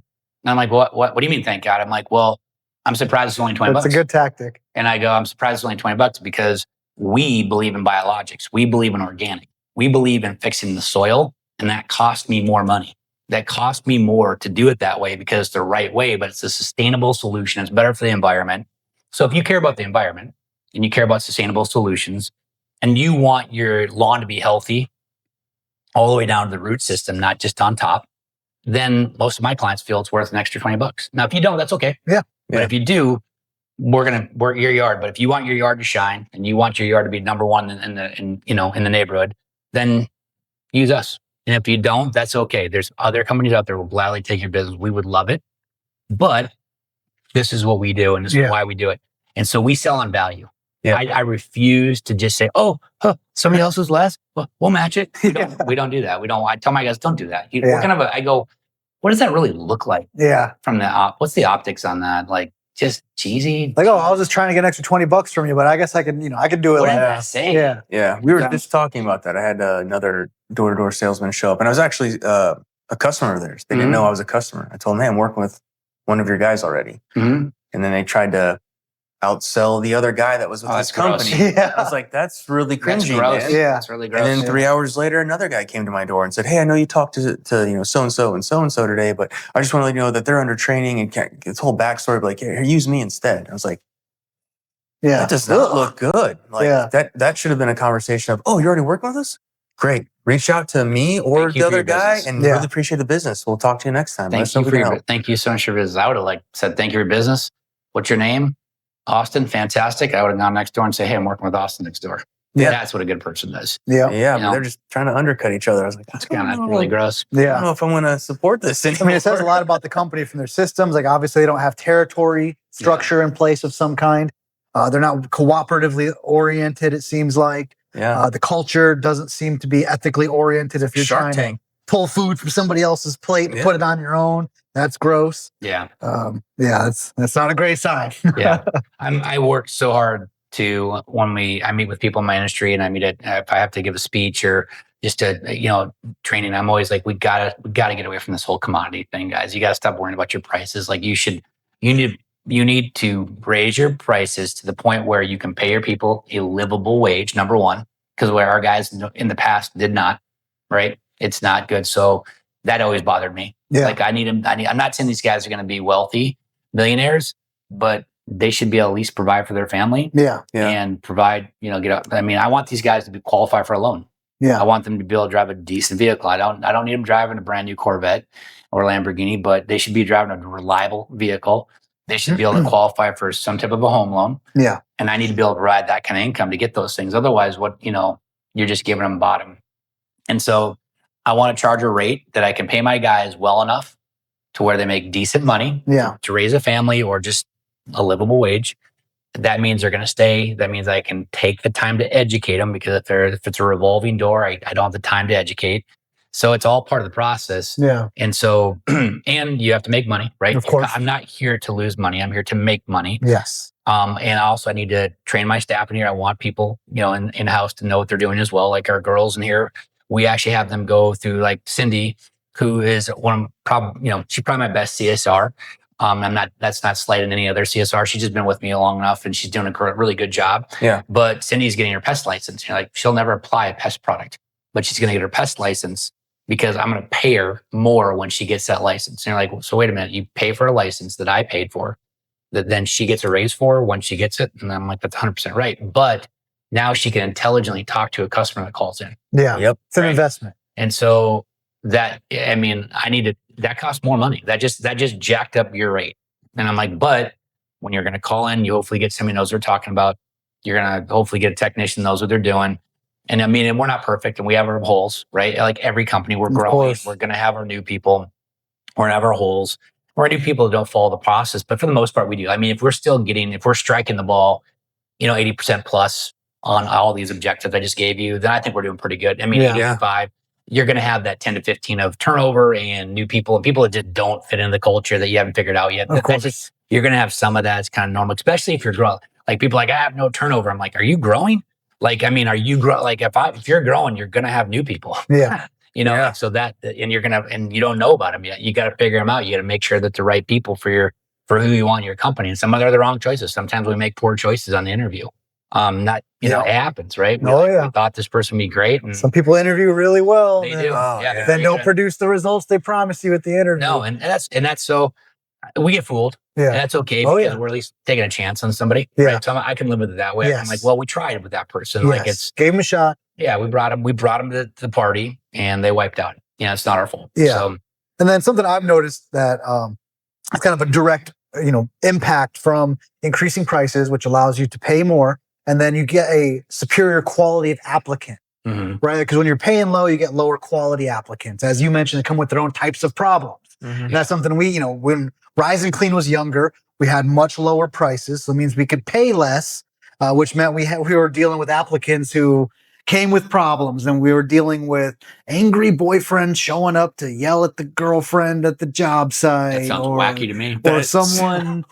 And I'm like, what do you mean, thank God? I'm like, well, I'm surprised it's only $20. That's a good tactic. And I go, I'm surprised it's only $20 because we believe in biologics. We believe in organic. We believe in fixing the soil. And that cost me more money. That cost me more to do it that way because it's the right way, but it's a sustainable solution. It's better for the environment. So if you care about the environment and you care about sustainable solutions and you want your lawn to be healthy all the way down to the root system, not just on top, then most of my clients feel it's worth an extra $20. Now, if you don't, that's okay. Yeah. But if you do, we're going to work your yard. But if you want your yard to shine and you want your yard to be number one in the neighborhood, then use us. And if you don't, that's okay. There's other companies out there who will gladly take your business. We would love it. But this is what we do, and this is why we do it. And so we sell on value. Yeah. I refuse to just say, somebody else was less. Well, we'll match it. We don't do that. I tell my guys, don't do that. I go, what does that really look like? Yeah. From the what's the optics on that? Like just cheesy. Like, I was just trying to get an extra $20 from you, but I guess I could do it. What did I say? Yeah. Yeah. We were just talking about that. I had another door-to-door salesman show up, and I was actually a customer of theirs. They didn't know I was a customer. I told them, hey, I'm working with one of your guys already. And then they tried to outsell the other guy that was with his company. Yeah. I was like, that's really cringy, man. Yeah. That's really gross. And then 3 hours later, another guy came to my door and said, hey, I know you talked to so-and-so and so-and-so today, but I just want to let you know that they're under training and can't, this whole backstory, but like, here, use me instead. I was like, that does not look good. Like that should have been a conversation of, oh, you're already working with us? Great. Reach out to me or the other guy and really appreciate the business. We'll talk to you next time. Thank you so much for your business. I would have said, thank you for your business. What's your name? Austin, fantastic. I would have gone next door and say, hey, I'm working with Austin next door. Yeah. That's what a good person does. Yeah. Yeah. But they're just trying to undercut each other. I was like, that's kind of really gross. Yeah. I don't know if I'm going to support this anymore. It says a lot about the company from their systems. Like, obviously, they don't have territory structure in place of some kind. They're not cooperatively oriented, it seems like. Yeah. The culture doesn't seem to be ethically oriented. If you're trying to pull food from somebody else's plate and put it on your own, that's gross. Yeah. That's not a great sign. Yeah. I work so hard to I meet with people in my industry, and if I have to give a speech or just training, I'm always like, we gotta get away from this whole commodity thing, guys. You gotta stop worrying about your prices. Like you need to raise your prices to the point where you can pay your people a livable wage, number one, because where our guys in the past did not, right? It's not good. So that always bothered me. Yeah. Like I'm not saying these guys are going to be wealthy millionaires, but they should be able to at least provide for their family. Yeah. And provide, I want these guys to be qualified for a loan. Yeah. I want them to be able to drive a decent vehicle. I don't need them driving a brand new Corvette or Lamborghini, but they should be driving a reliable vehicle. They should be able to qualify for some type of a home loan. Yeah. And I need to be able to provide that kind of income to get those things. Otherwise, you're just giving them bottom. And so I want to charge a rate that I can pay my guys well enough to where they make decent money to raise a family or just a livable wage. That means they're going to stay. That means I can take the time to educate them, because if it's a revolving door, I don't have the time to educate. So it's all part of the process. Yeah. And so, and you have to make money, right? Of course. I'm not here to lose money. I'm here to make money. Yes. And also I need to train my staff in here. I want people, in-house to know what they're doing as well. Like our girls in here, we actually have them go through, like Cindy, who is she's probably my best CSR. That's not slighting any other CSR. She's just been with me long enough and she's doing a really good job. Yeah. But Cindy's getting her pest license. She'll never apply a pest product, but she's going to get her pest license because I'm going to pay her more when she gets that license. And you're like, so wait a minute, you pay for a license that I paid for, that then she gets a raise for when she gets it. And I'm like, that's 100% right. But now she can intelligently talk to a customer that calls in. Yeah. Yep. It's an investment. And so that costs more money. That just jacked up your rate. And I'm like, but when you're going to call in, you hopefully get somebody who knows what they're talking about. You're going to hopefully get a technician who knows what they're doing. And and we're not perfect and we have our holes, right? Like every company, we're growing. We're going to have our new people. We're going to have our holes. We're new people that don't follow the process. But for the most part, we do. If we're striking the ball, 80% plus on all these objectives I just gave you, then I think we're doing pretty good. 85, you're going to have that 10 to 15 of turnover and new people and people that just don't fit in the culture that you haven't figured out yet. Of course. You're going to have some of that. It's kind of normal, especially if you're growing. Like people are like, I have no turnover. I'm like, are you growing? Are you growing? Like if you're growing, you're going to have new people. Yeah. So that, and you don't know about them yet. You got to figure them out. You got to make sure that the right people for for who you want in your company. And some of them are the wrong choices. Sometimes we make poor choices on the interview. Not, you know, it happens, right? We thought this person would be great. And some people interview really well. They do. Yeah. Then don't produce the results they promise you at the interview. No, and that's so we get fooled. Yeah. And that's okay because we're at least taking a chance on somebody. Yeah. Right. So I can live with it that way. I'm like, well, we tried with that person. Yes. Like it's gave them a shot. Yeah, we brought them to the party and they wiped out. Yeah, it's not our fault. Yeah. So, and then something I've noticed that it's kind of a direct, impact from increasing prices, which allows you to pay more, and then you get a superior quality of applicant, right? Because when you're paying low, you get lower quality applicants. As you mentioned, they come with their own types of problems. And that's something when Rise and Clean was younger, we had much lower prices. So it means we could pay less, which meant we were dealing with applicants who came with problems, and we were dealing with angry boyfriends showing up to yell at the girlfriend at the job site. That sounds wacky to me. Or someone,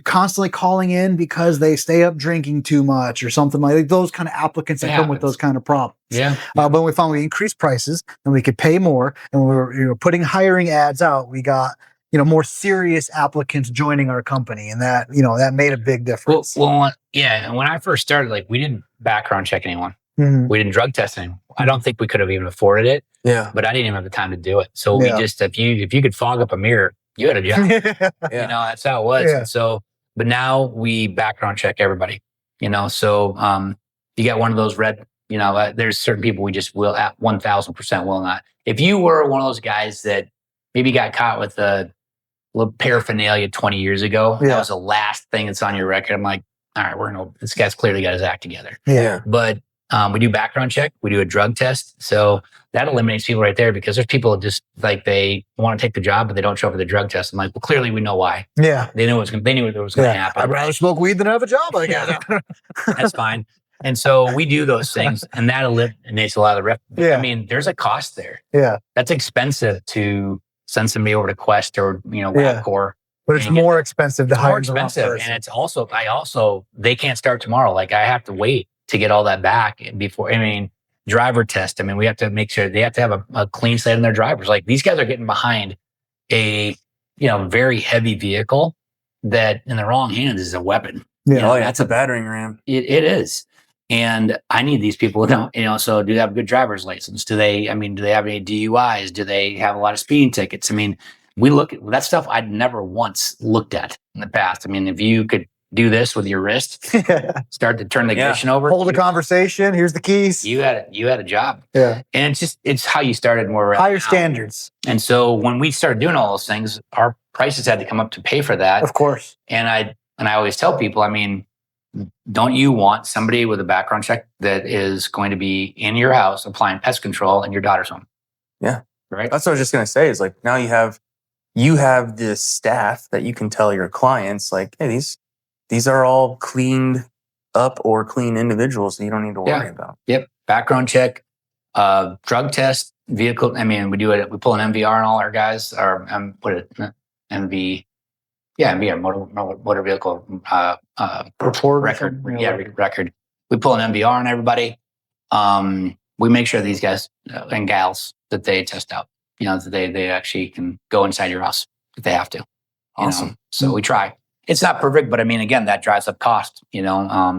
constantly calling in because they stay up drinking too much or something like those kind of applicants that come with those kind of problems. Yeah. But when we found we increased prices and we could pay more, and we were putting hiring ads out, we got more serious applicants joining our company, and that that made a big difference. Well, yeah. And when I first started, we didn't background check anyone. We didn't drug test anyone. I don't think we could have even afforded it. Yeah. But I didn't even have the time to do it. So we just, if you could fog up a mirror, you had a job. That's how it was. Yeah. And so, but now we background check everybody. So you got one of those red. There's certain people we just will at 1,000% will not. If you were one of those guys that maybe got caught with a little paraphernalia 20 years ago, that was the last thing that's on your record. I'm like, all right, this guy's clearly got his act together. Yeah. But we do background check. We do a drug test. So that eliminates people right there, because there's people that just they want to take the job, but they don't show up for the drug test. I'm like, well, clearly we know why. Yeah. They knew it was going to happen. I'd rather smoke weed than have a job, I guess. That's fine. And so we do those things, and that eliminates a lot of the Yeah. I mean, there's a cost there. Yeah. That's expensive to send somebody over to Quest or, WebCore. But it's more expensive to hire. More expensive. And it's also, they can't start tomorrow. I have to wait to get all that back before, driver test. We have to make sure they have to have a clean slate in their drivers. These guys are getting behind a, very heavy vehicle that in the wrong hands is a weapon. Yeah. That's a battering ram. It is. And I need these people to, so do they have a good driver's license? Do they have any DUIs? Do they have a lot of speeding tickets? We look at that stuff I'd never once looked at in the past. If you could do this with your wrist, start to turn the ignition over, hold a conversation. Here's the keys. You had a job. Yeah. And it's how you started more higher standards. And so when we started doing all those things, our prices had to come up to pay for that. Of course. And I always tell people, don't you want somebody with a background check that is going to be in your house applying pest control in your daughter's home? Yeah. Right. That's what I was just going to say is now you have this staff that you can tell your clients hey, these are all cleaned up or clean individuals that you don't need to worry about. Yep. Background check, drug test, vehicle. We do it. We pull an MVR on all our guys, or MV. Yeah, MVR, motor vehicle report record. Record. We pull an MVR on everybody. We make sure these guys and gals that they test out. That they actually can go inside your house if they have to. Awesome. So we try. It's not perfect, but again, that drives up cost,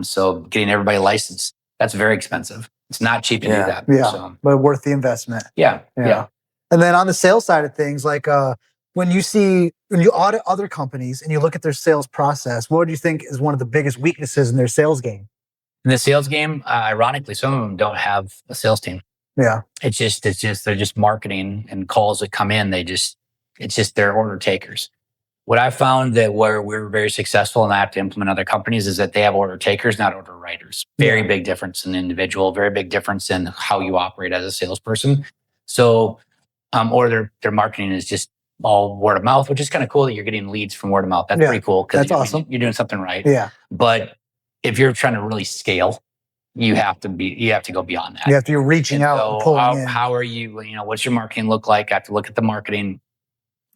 so getting everybody licensed, that's very expensive. It's not cheap to do that. Yeah. So. But worth the investment. Yeah. And then on the sales side of things, when you audit other companies and you look at their sales process, what do you think is one of the biggest weaknesses in their sales game? In the sales game, ironically, some of them don't have a sales team. Yeah. It's just they're just marketing and calls that come in. It's just their order takers. What I found that where we're very successful and I have to implement other companies is that they have order takers, not order writers. Very big difference in the individual, very big difference in how you operate as a salesperson. So, or their marketing is just all word of mouth, which is kind of cool that you're getting leads from word of mouth. That's pretty cool. That's awesome. You're doing something right. Yeah. But if you're trying to really scale, you have to go beyond that. You have to be reaching out and pulling in. How are you, what's your marketing look like? I have to look at the marketing.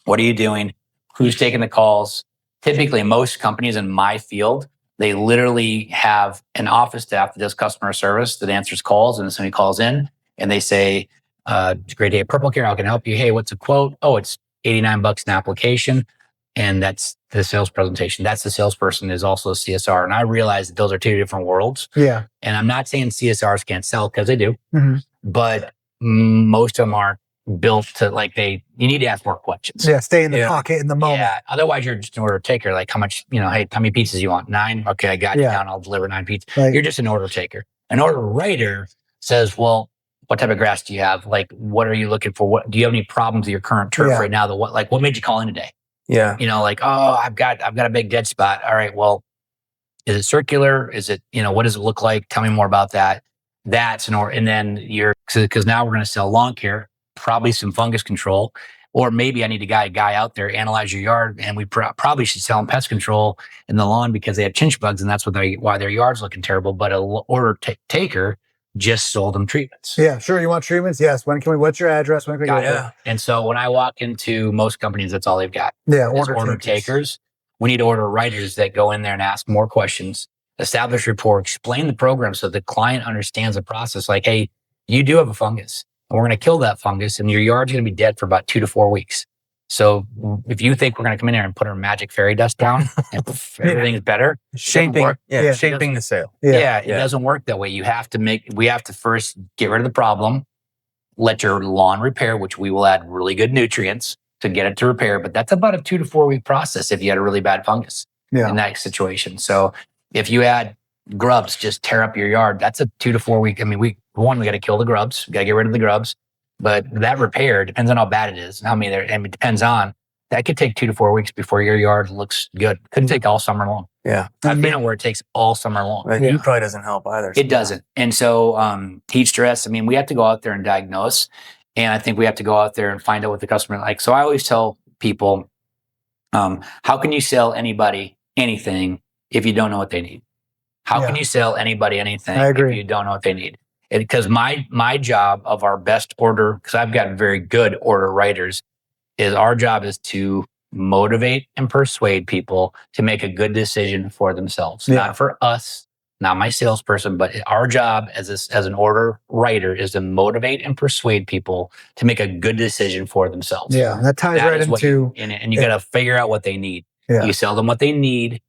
What are you doing? Who's taking the calls? Typically, most companies in my field, they literally have an office staff that does customer service that answers calls. And then somebody calls in and they say, it's a great day at PurpleCare. How can I help you? Hey, what's a quote? Oh, it's $89 an application. and that's the sales presentation. That's the salesperson is also a CSR. And I realize that those are two different worlds. Yeah. And I'm not saying CSRs can't sell, because they do, Mm-hmm. but most of them are built to you need to ask more questions. Yeah. Stay in the pocket in the moment. Yeah. Otherwise, you're just an order taker. Like, how much, hey, how many pizzas you want? 9? Okay, I got you down. I'll deliver 9 pizzas. Like, you're just an order taker. An order writer says, well, what type of grass do you have? Like, what are you looking for? What do you have any problems with your current turf right now? What made you call in today? Yeah. I've got a big dead spot. All right, well, is it circular? Is it, what does it look like? Tell me more about that. That's an order. And then because now we're going to sell lawn care, probably some fungus control, or maybe I need a guy out there analyze your yard, and we probably should sell them pest control in the lawn because they have chinch bugs, and that's why their yard's looking terrible. But an order taker just sold them treatments. Yeah, sure. You want treatments? Yes. What's your address? When can we get there? And so when I walk into most companies, that's all they've got. Yeah, order takers. We need order writers that go in there and ask more questions, establish rapport, explain the program so the client understands the process. Like, hey, you do have a fungus, and we're going to kill that fungus, and your yard's going to be dead for about 2 to 4 weeks. So if you think we're going to come in there and put our magic fairy dust down and everything's better, shaping the sale. It doesn't work that way. We have to first get rid of the problem, let your lawn repair, which we will add really good nutrients to get it to repair. But that's about a 2 to 4 week process if you had a really bad fungus in that situation. So if you add grubs, just tear up your yard, that's a 2 to 4 week. I mean, we got to kill the grubs, we got to get rid of the grubs. But that repair depends on how bad it is and how many there. I mean, it depends on that. Could take 2 to 4 weeks before your yard looks good. Couldn't take all summer long. Yeah, I've been where it takes all summer long. Heat probably doesn't help either. It doesn't. And so heat stress. I mean, we have to go out there and diagnose, and I think we have to go out there and find out what the customer like. So I always tell people, how can you sell anybody anything if you don't know what they need? How can you sell anybody anything if you don't know what they need? Because my job of our best order, because I've got very good order writers, is our job is to motivate and persuade people to make a good decision for themselves. Not for us, not my salesperson, but our job as an order writer is to motivate and persuade people to make a good decision for themselves. Yeah, that ties right into and you got to figure out what they need. You sell them what they need,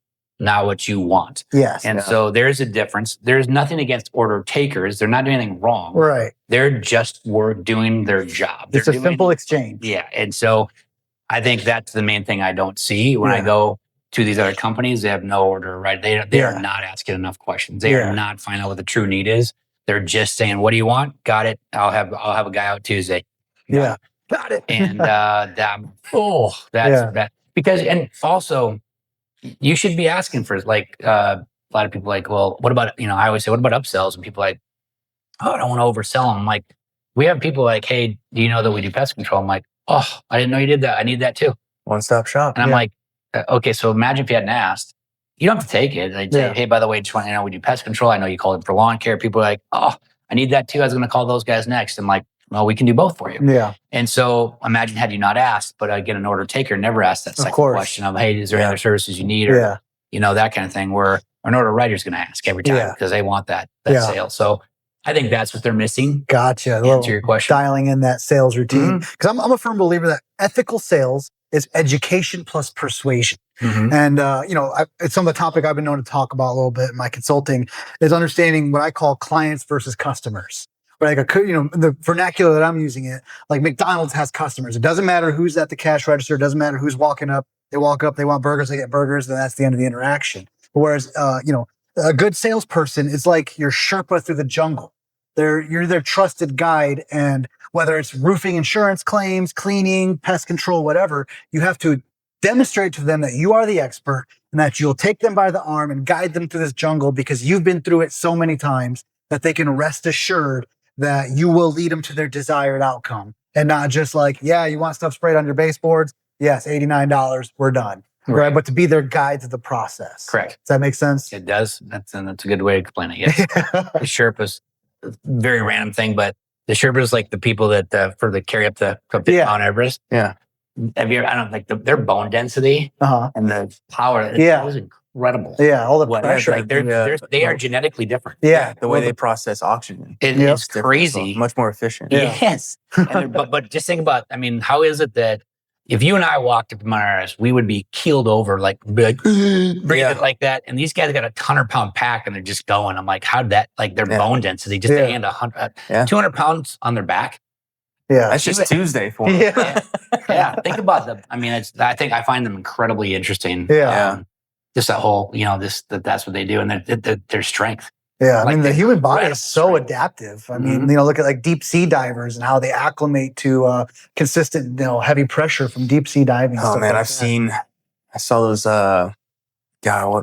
not what you want. Yes. And so there's a difference. There's nothing against order takers. They're not doing anything wrong. Right. They're just doing their job. It's a simple exchange. Yeah. And so I think that's the main thing I don't see when I go to these other companies. They have no order, right? They are not asking enough questions. They are not finding out what the true need is. They're just saying, what do you want? Got it. I'll have a guy out Tuesday. Got it. And that because, and also, you should be asking for a lot of people well, what about, I always say, what about upsells? And people like, oh, I don't want to oversell them. I'm like, we have people like, hey, do you know that we do pest control? I'm like, oh, I didn't know you did that. I need that too. One-stop shop. And I'm like, okay, so imagine if you hadn't asked. You don't have to take it. I'd say, hey, by the way, just want to know we do pest control. I know you called in for lawn care. People are like, oh, I need that too. I was going to call those guys next. I'm like, well, we can do both for you. Yeah. And so imagine had you not asked, but I get an order taker, never asked that second question of, hey, is there any other services you need? Or, that kind of thing, where an order writer is going to ask every time because they want that sale. So I think that's what they're missing. Gotcha. To answer your question. Dialing in that sales routine. Because I'm a firm believer that ethical sales is education plus persuasion. And, it's some of the topic I've been known to talk about a little bit in my consulting is understanding what I call clients versus customers. But the vernacular that I'm using it, like McDonald's has customers. It doesn't matter who's at the cash register. It doesn't matter who's walking up. They walk up, they want burgers, they get burgers, then that's the end of the interaction. Whereas, a good salesperson is like your Sherpa through the jungle. You're their trusted guide. And whether it's roofing insurance claims, cleaning, pest control, whatever, you have to demonstrate to them that you are the expert and that you'll take them by the arm and guide them through this jungle because you've been through it so many times that they can rest assured that you will lead them to their desired outcome and not just like, you want stuff sprayed on your baseboards? Yes, $89, we're done. Right. But to be their guide to the process. Correct. Does that make sense? It does. That's a good way to explain it. Yes. The Sherpa's a very random thing, but the Sherpa's like the people that carry up the Mount Everest. Yeah. Have you ever, I don't like their bone density and the power. It was incredible. Yeah. All the pressure. Like they are genetically different. Yeah. The way they process oxygen. It's crazy. Much more efficient. Yes. But just think about, how is it that if you and I walked up to Mars, we would be keeled over, breathing like that. And these guys got a 100-pound pack and they're just going. I'm like, how'd that, like their bone density, just to hand 200 pounds on their back. Yeah. That's just Tuesday for them. Yeah. Think about them. I mean, I think I find them incredibly interesting. Yeah. Just that whole, that's what they do. And their strength. Yeah, I Like mean, the human body incredible is so strength. adaptive. I mean, look at like deep sea divers and how they acclimate to consistent, heavy pressure from deep sea diving. Oh man, like I saw those. God,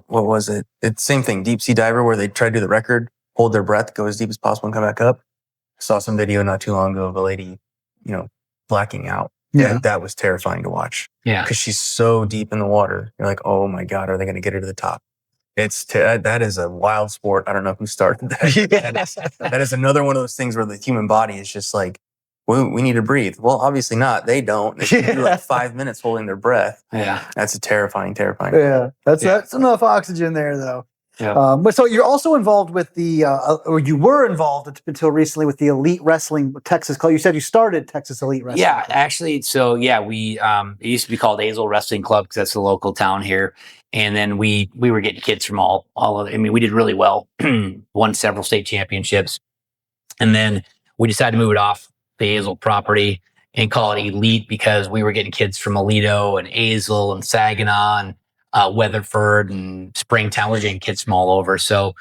what was it? It's the same thing. Deep sea diver where they try to do the record, hold their breath, go as deep as possible, and come back up. I saw some video not too long ago of a lady, blacking out. Yeah, and that was terrifying to watch. Yeah, because she's so deep in the water. You're like, oh my God, are they going to get her to the top? That is a wild sport. I don't know who started that. That is another one of those things where the human body is just like, we need to breathe. Well, obviously not. They don't. They can do like 5 minutes holding their breath. Yeah, that's a terrifying. Yeah, that's enough oxygen there, though. Yeah. But so you're also involved with or you were involved until recently with the Elite Wrestling Texas Club. You said you started Texas Elite Wrestling. Yeah, actually, so we it used to be called Azle Wrestling Club because that's the local town here. And then we were getting kids from all of. I mean, we did really well, won several state championships, and then we decided to move it off the Azle property and call it Elite because we were getting kids from Aledo and Azle and Saginaw and Weatherford and Springtown. We're getting kids from all over, so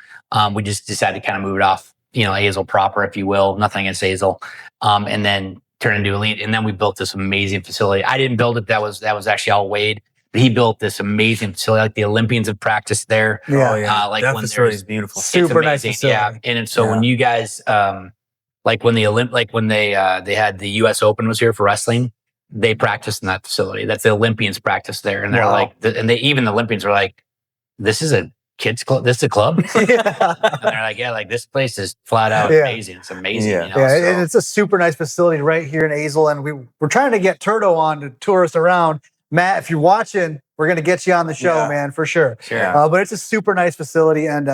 we just decided to kind of move it off, Azle proper, if you will. Nothing against Azle, and then turn into Elite. And then we built this amazing facility. I didn't build it. That was actually all Wade. He built this amazing facility. Like the Olympians have practiced there. Yeah. Like that when facility is beautiful. Super nice facility. Yeah. And so when you guys, like when they had the U.S. Open was here for wrestling, they practiced in that facility. That's the Olympians practiced there. And they're like, even the Olympians were like, this is a kids club. This is a club. And they're like, like this place is flat out amazing. It's amazing. And it's a super nice facility right here in Azle. And we're trying to get Turdo on to tour us around. Matt, if you're watching, we're going to get you on the show, man, for sure. But it's a super nice facility. And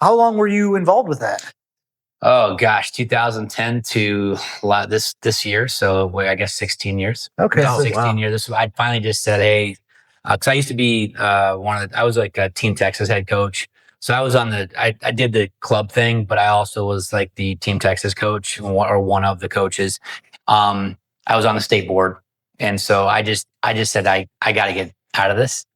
how long were you involved with that? Oh gosh, 2010 to this year. So I guess 16 years. Okay. 16 years. I finally just said, hey, because I used to be I was like a Team Texas head coach. So I was I did the club thing, but I also was like the Team Texas coach or one of the coaches. I was on the state board. And so I just said, I got to get out of this.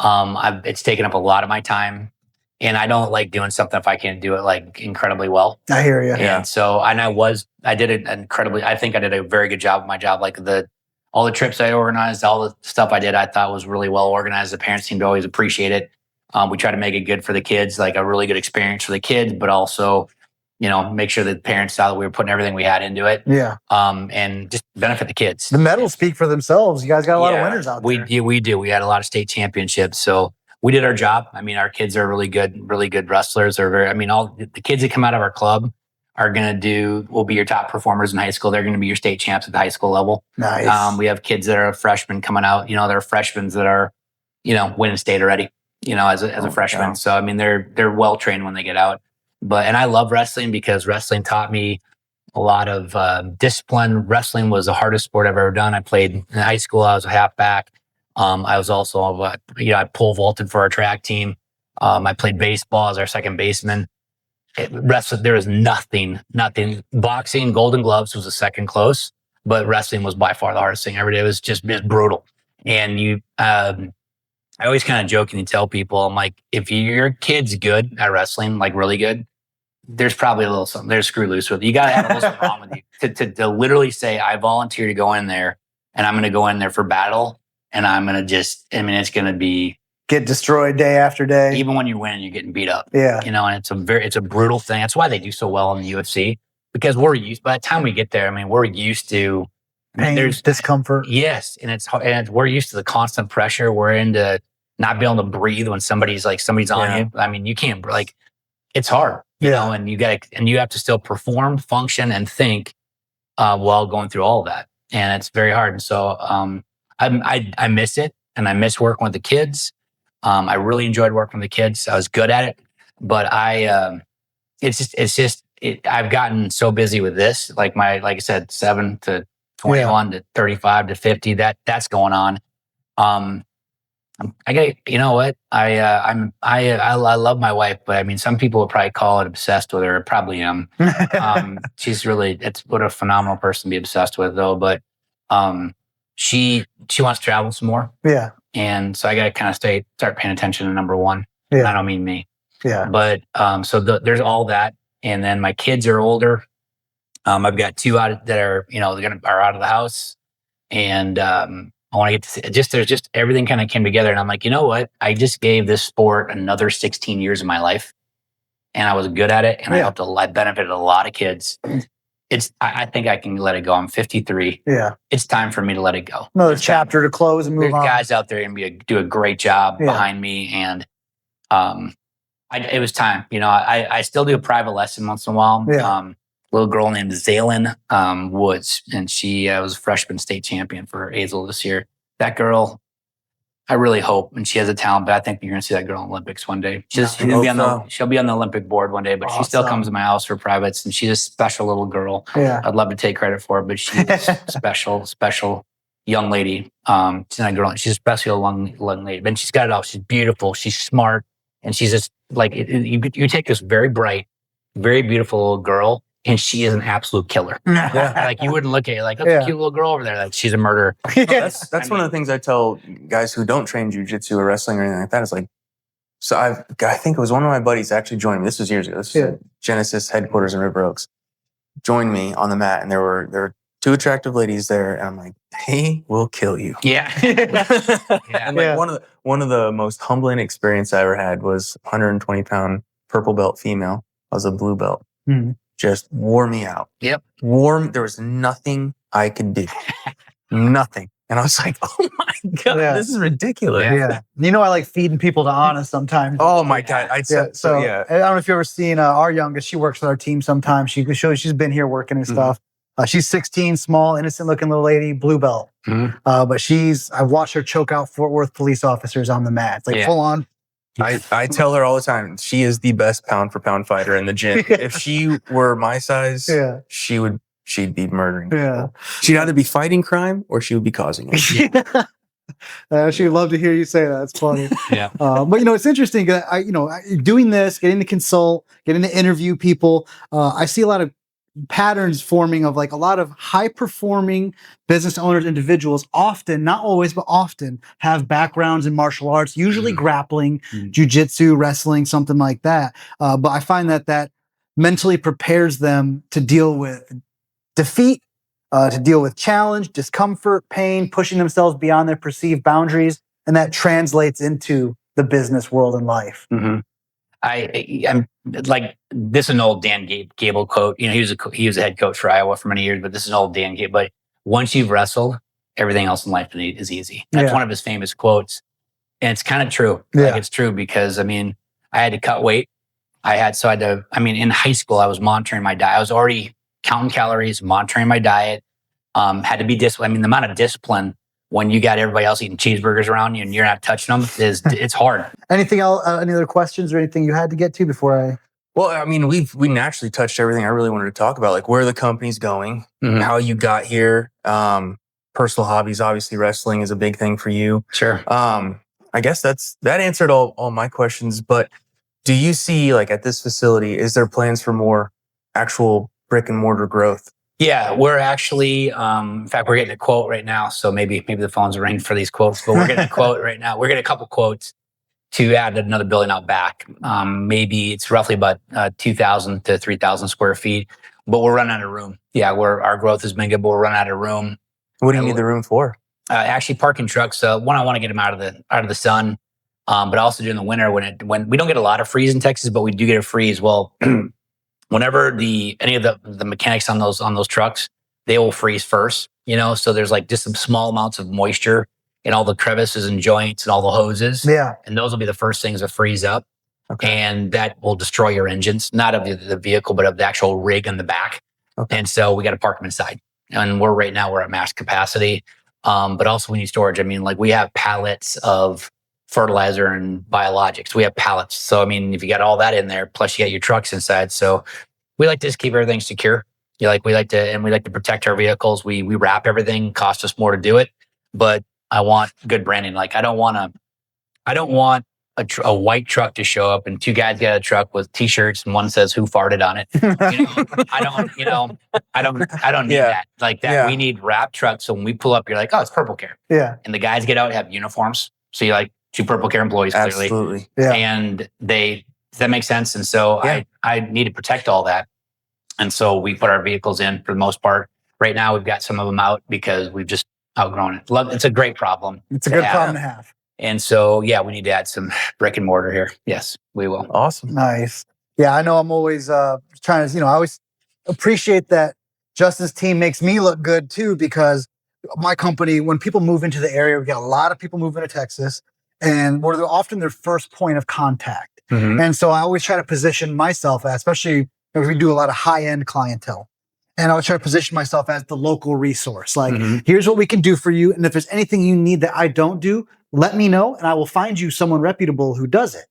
It's taken up a lot of my time and I don't like doing something if I can't do it like incredibly well. I hear you. And so, I did it incredibly. I think I did a very good job of my job. Like all the trips I organized, all the stuff I did, I thought was really well organized. The parents seemed to always appreciate it. We try to make it good for the kids, like a really good experience for the kids, but also, make sure that the parents saw that we were putting everything we had into it. Yeah. And just benefit the kids. The medals speak for themselves. You guys got a lot of winners out there. We do. We had a lot of state championships. So we did our job. I mean, our kids are really good wrestlers. They're all the kids that come out of our club will be your top performers in high school. They're going to be your state champs at the high school level. Nice. We have kids that are freshmen coming out. They're freshmen that are, winning state already, as a freshman. Yeah. So, I mean, they're well trained when they get out. And I love wrestling because wrestling taught me a lot of discipline. Wrestling was the hardest sport I've ever done. I played in high school. I was a halfback. I was also, I pole vaulted for our track team. I played baseball as our second baseman. Wrestling, there was nothing. Boxing, Golden Gloves was a second close, but wrestling was by far the hardest thing every day. It was just brutal. And I always kind of jokingly tell people, I'm like, if your kid's good at wrestling, like really good, there's probably a little something. There's screw loose with it. You got to have a little something wrong with you to literally say, I volunteer to go in there and I'm going to go in there for battle. And I'm going to it's going to be get destroyed day after day. Even when you're winning, you're getting beat up. Yeah. And it's a brutal thing. That's why they do so well in the UFC because by the time we get there, we're used to pain, there's discomfort. Yes. And we're used to the constant pressure. We're into not being able to breathe when somebody's on you. You can't it's hard, you know, and you have to still perform, function, and think while going through all of that. And it's very hard. And so I miss it, and I miss working with the kids. I really enjoyed working with the kids. I was good at it, but I've gotten so busy with this, like I said, 7 to 21 to 35 to 50. That's going on. I get, you know what? I love my wife, but I mean, some people would probably call it obsessed with her. I probably am. She's really, it's what a phenomenal person to be obsessed with, though. But she wants to travel some more. Yeah. And so I got to kind of start paying attention to number one. Yeah. And I don't mean me. Yeah. But so there's all that. And then my kids are older. I've got two that are, are out of the house. And I want to get to see, there's just everything kind of came together. And I'm like, you know what? I just gave this sport another 16 years of my life. And I was good at it. And I benefited a lot of kids. I think I can let it go. I'm 53. Yeah. It's time for me to let it go. Another chapter to close and move on. There's guys out there and do a great job behind me. And it was time. I still do a private lesson once in a while. Yeah. Little girl named Zaylin Woods, and she was a freshman state champion for Azel this year. That girl, I really hope, and she has a talent, but I think you're going to see that girl in the Olympics one day. She'll be on the Olympic board one day, but she still comes to my house for privates, and she's a special little girl. Yeah. I'd love to take credit for her, but she's a special young lady. She's not a girl. She's a special young lady, but she's got it all. She's beautiful. She's smart, and she's just like, you take this very bright, very beautiful little girl, and she is an absolute killer. Like you wouldn't look at it like, that's a cute little girl over there. Like she's a murderer. That's one of the things I tell guys who don't train jiu-jitsu or wrestling or anything like that. It's like, so I think it was one of my buddies actually joined me. This was years ago. This was Genesis headquarters in River Oaks. Joined me on the mat, and there were two attractive ladies there, and I'm like, they will kill you. Yeah. And like one of the most humbling experience I ever had was 120-pound purple belt female. I was a blue belt. Mm-hmm. Just wore me out. Yep. There was nothing I could do. Nothing. And I was like, oh my God, this is ridiculous. Yeah. I like feeding people to Honest sometimes. Oh my God. I don't know if you've ever seen our youngest. She works with our team sometimes. She's been here working and stuff. She's 16, small, innocent looking little lady, blue belt. Mm-hmm. But I've watched her choke out Fort Worth police officers on the mat. It's like full on. I tell her all the time, she is the best pound for pound fighter in the gym. If she were my size, she'd be murdering people. Yeah. She'd either be fighting crime or she would be causing it. She'd love to hear you say that. It's funny. Yeah. But it's interesting. Doing this, getting to consult, getting to interview people. I see a lot of patterns forming of like a lot of high performing business owners, individuals often, not always, but often have backgrounds in martial arts, usually grappling, jiu-jitsu, wrestling, something like that. But I find that mentally prepares them to deal with defeat, to deal with challenge, discomfort, pain, pushing themselves beyond their perceived boundaries. And that translates into the business world and life. Mm-hmm. I'm like, this is an old Dan Gable quote. He was a head coach for Iowa for many years, but this is an old Dan Gable. But once you've wrestled, everything else in life is easy. That's one of his famous quotes. And it's kind of true. Like it's true because I had to cut weight. In high school, I was monitoring my diet. I was already counting calories, monitoring my diet, had to be disciplined. The amount of discipline when you got everybody else eating cheeseburgers around you and you're not touching them it's hard. Anything else? Any other questions or anything you had to get to before I? Well, we naturally touched everything I really wanted to talk about, like where the company's going, how you got here, personal hobbies. Obviously, wrestling is a big thing for you. Sure. I guess that answered all my questions. But do you see, like at this facility, is there plans for more actual brick and mortar growth? Yeah, we're actually, in fact, we're getting a quote right now. So maybe the phones are ringing for these quotes, but we're getting a quote right now. We're getting a couple quotes to add another building out back. Maybe it's roughly about 2,000 to 3,000 square feet, but we're running out of room. Yeah, our growth has been good, but we're running out of room. What do you need the room for? Actually, parking trucks. One, I want to get them out of the sun, but also during the winter when we don't get a lot of freeze in Texas, but we do get a freeze. Well. Whenever any of the mechanics on those trucks, they will freeze first, so there's like just some small amounts of moisture in all the crevices and joints and all the hoses. Yeah. And those will be the first things to freeze up. Okay. And that will destroy your engines, not of the vehicle, but of the actual rig on the back. Okay. And so we got to park them inside. And we're at max capacity. But also we need storage. We have pallets of fertilizer and biologics. We have pallets. So, if you got all that in there, plus you got your trucks inside. So we like to just keep everything secure. we like to protect our vehicles. We wrap everything, cost us more to do it, but I want good branding. Like I don't want a white truck to show up and two guys get a truck with t-shirts and one says who farted on it. I don't need that. Like that, we need wrap trucks. So when we pull up, you're like, oh, it's PurpleCare. Yeah. And the guys get out, have uniforms. So you like two PurpleCare employees, clearly. Absolutely. Yeah. And does that make sense? And so I need to protect all that. And so we put our vehicles in for the most part. Right now, we've got some of them out because we've just outgrown it. It's a great problem. It's a good problem to have. And so, we need to add some brick and mortar here. Yes, we will. Awesome. Nice. Yeah, I know I'm always trying to, I always appreciate that Justin's team makes me look good too, because my company, when people move into the area, we got a lot of people moving to Texas, and we're often their first point of contact. Mm-hmm. And so I always try to position myself, especially if we do a lot of high-end clientele. And I would try to position myself as the local resource. Like, here's what we can do for you. And if there's anything you need that I don't do, let me know, and I will find you someone reputable who does it.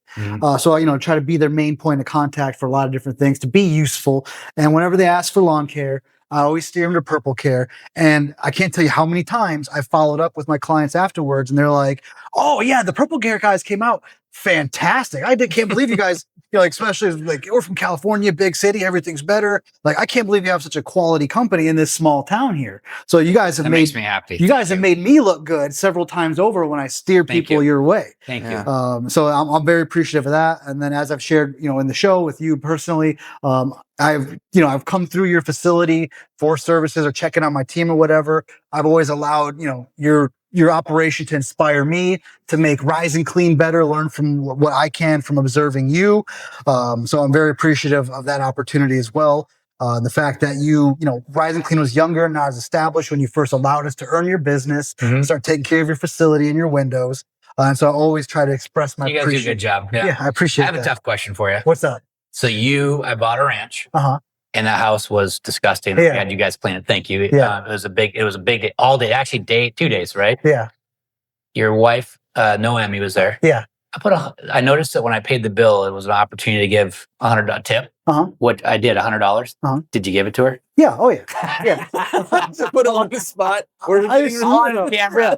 So I, try to be their main point of contact for a lot of different things, to be useful. And whenever they ask for lawn care, I always steer them to PurpleCare. And I can't tell you how many times I followed up with my clients afterwards, and they're like, "Oh yeah, the PurpleCare guys came out. Fantastic! Can't believe you guys." Especially like, we're from California, big city, everything's better. Like, I can't believe you have such a quality company in this small town here. So you guys have makes me happy. You guys have made me look good several times over when I steer people your way. Thank you. So I'm very appreciative of that. And then, as I've shared, in the show with you personally, I've come through your facility for services or checking on my team or whatever. I've always allowed, your operation to inspire me to make Rise and Clean better, learn from what I can from observing you. So I'm very appreciative of that opportunity as well. The fact that Rise and Clean was younger, not as established when you first allowed us to earn your business, start taking care of your facility and your windows. And so I always try to express my appreciation. You guys do a good job. Yeah, I appreciate that. I have a tough question for you. What's up? So I bought a ranch. And that house was disgusting. Yeah. I had you guys clean it. Thank you. Yeah. It was a big day, all day, actually 2 days, right? Yeah. Your wife, Noemi, was there. Yeah. I noticed that when I paid the bill, it was an opportunity to give $100 tip. What I did, $100. Did you give it to her? Yeah. Oh yeah. Yeah. Put him on the spot. On camera.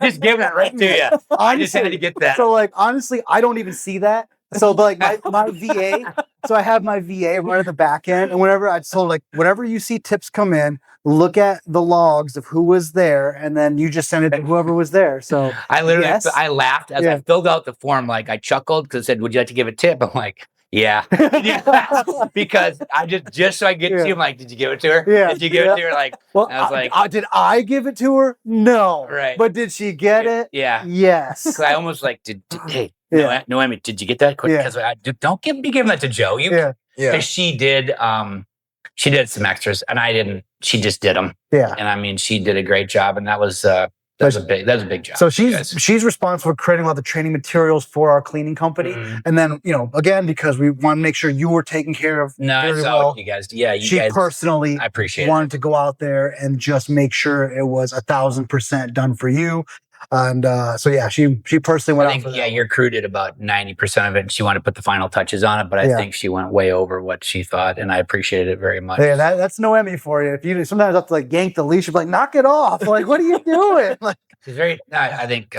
Just giving it right to you. I just had to get that. So honestly, I don't even see that. So my VA, so I have my VA right at the back end, and whenever you see tips come in, look at the logs of who was there, and then you just send it to whoever was there. So I literally, I laughed as I filled out the form. Like, I chuckled because it said, "Would you like to give a tip?" I'm like, yeah. Because I just so I get to you, I'm like, did you give it to her? Yeah. Did you give it to her? Like, well, I was like, did I give it to her? No. Right. But did she get it? Yeah. Yes. I almost like, hey, Noemi, did you get that? Because don't be giving that to Joe. Because she did some extras, and I didn't. She just did them. Yeah. And I mean, she did a great job, and that was a big job. So she's responsible for creating a lot of the training materials for our cleaning company. And then, again, because we want to make sure you were taken care of. No, I saw you guys. Yeah, she personally I appreciate wanted to go out there and just make sure it was 1,000% done for you. And she personally went out for that. Your crew did about 90% of it, and she wanted to put the final touches on it, but I think she went way over what she thought, and I appreciated it very much. Yeah, that's Noemi for you. If you sometimes have to yank the leash, you're like, knock it off. Like, what are you doing? She's very. I think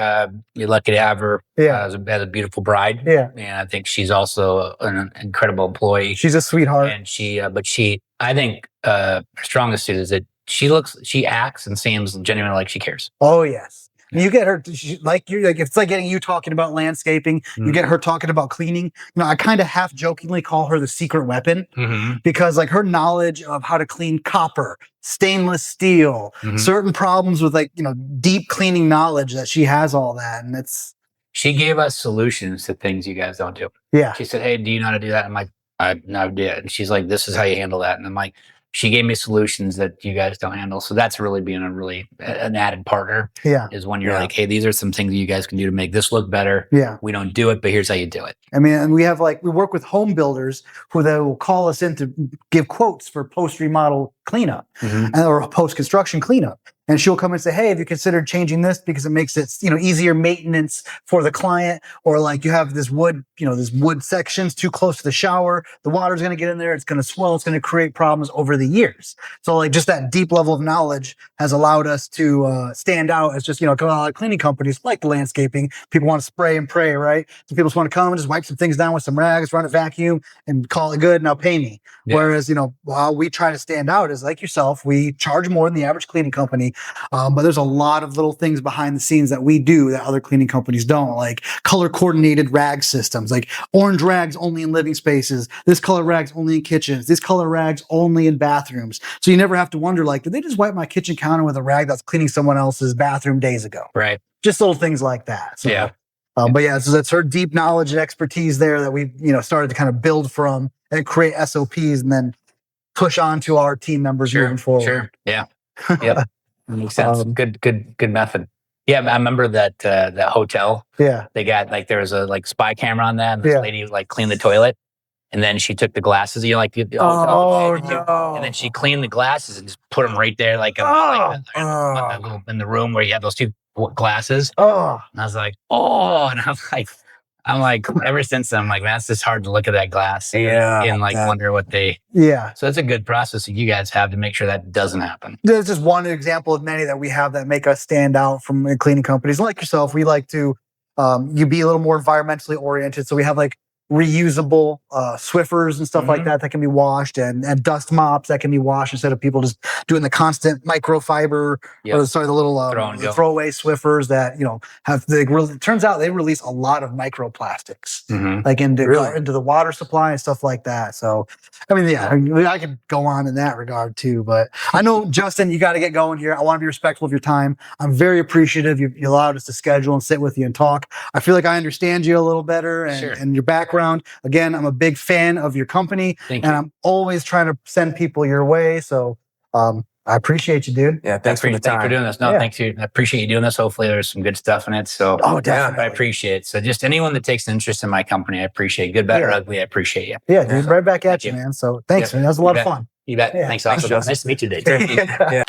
you're lucky to have her as a beautiful bride. Yeah, and I think she's also an incredible employee. She's a sweetheart, and I think her strongest suit is that she acts and seems genuinely like she cares. Oh yes. You get her, it's like getting you talking about landscaping. You get her talking about cleaning. I kind of half jokingly call her the secret weapon because her knowledge of how to clean copper, stainless steel, certain problems with deep cleaning knowledge, that she has all that. And she gave us solutions to things you guys don't do. Yeah. She said, "Hey, do you know how to do that?" I'm like, "I never did." And she's like, "This is how you handle that." And I'm like, she gave me solutions that you guys don't handle. So that's really being an added partner. Yeah. Is when you're like, hey, these are some things you guys can do to make this look better. Yeah. We don't do it, but here's how you do it. I mean, and we have we work with home builders who they will call us in to give quotes for post-remodel cleanup or post-construction cleanup. and she'll come and say, hey, have you considered changing this because it makes it, easier maintenance for the client? Or like you have this wood, this wood sections too close to the shower. The water's going to get in there. It's going to swell. It's going to create problems over the years. So like just that deep level of knowledge has allowed us to stand out as just, a lot of cleaning companies like the landscaping. People want to spray and pray, right? So people just want to come and just wipe some things down with some rags, run a vacuum and call it good. Now pay me. Yeah. Whereas, while we try to stand out as like yourself, we charge more than the average cleaning company. But there's a lot of little things behind the scenes that we do that other cleaning companies don't, like color coordinated rag systems, like orange rags only in living spaces, this color rags only in kitchens, this color rags only in bathrooms. So you never have to wonder, like, did they just wipe my kitchen counter with a rag that's cleaning someone else's bathroom days ago? Right. Just little things like that. So, yeah. But yeah, so that's her deep knowledge and expertise there that we, started to kind of build from and create SOPs and then push on to our team members moving forward. Sure. Yeah. Yep. Makes sense. Good method. Yeah, I remember that hotel. Yeah. They got like there was a like spy camera on that. And this lady like cleaned the toilet, and then she took the glasses. No! And then she cleaned the glasses and just put them right there, in the room where you have those two glasses. Oh. And I was like, and I'm like, ever since then, I'm like, man, it's just hard to look at that glass and wonder what they. Yeah. So it's a good process that you guys have to make sure that doesn't happen. There's just one example of many that we have that make us stand out from cleaning companies like yourself. We like to, you be a little more environmentally oriented. So we have like reusable Swiffers and stuff like that can be washed, and dust mops that can be washed instead of people just doing the constant microfiber or the little throwaway Swiffers that it turns out they release a lot of microplastics like into the water supply and stuff like that. So I mean, I could go on in that regard too, but I know, Justin, you got to get going here. I want to be respectful of your time. I'm very appreciative you allowed us to schedule and sit with you and talk. I feel like I understand you a little better and your background. Again, I'm a big fan of your company, and I'm always trying to send people your way. So I appreciate you, dude. Yeah, thanks for the time. Thanks for doing this. No, thanks you. I appreciate you doing this. Hopefully there's some good stuff in it. So definitely. I appreciate it. So just anyone that takes an interest in my company, I appreciate. Good, bad, or ugly, I appreciate you. Yeah, dude, right back at you, man. So thanks, man. That was a lot of fun. You bet. Thanks, awesome. Nice to meet you today. Yeah.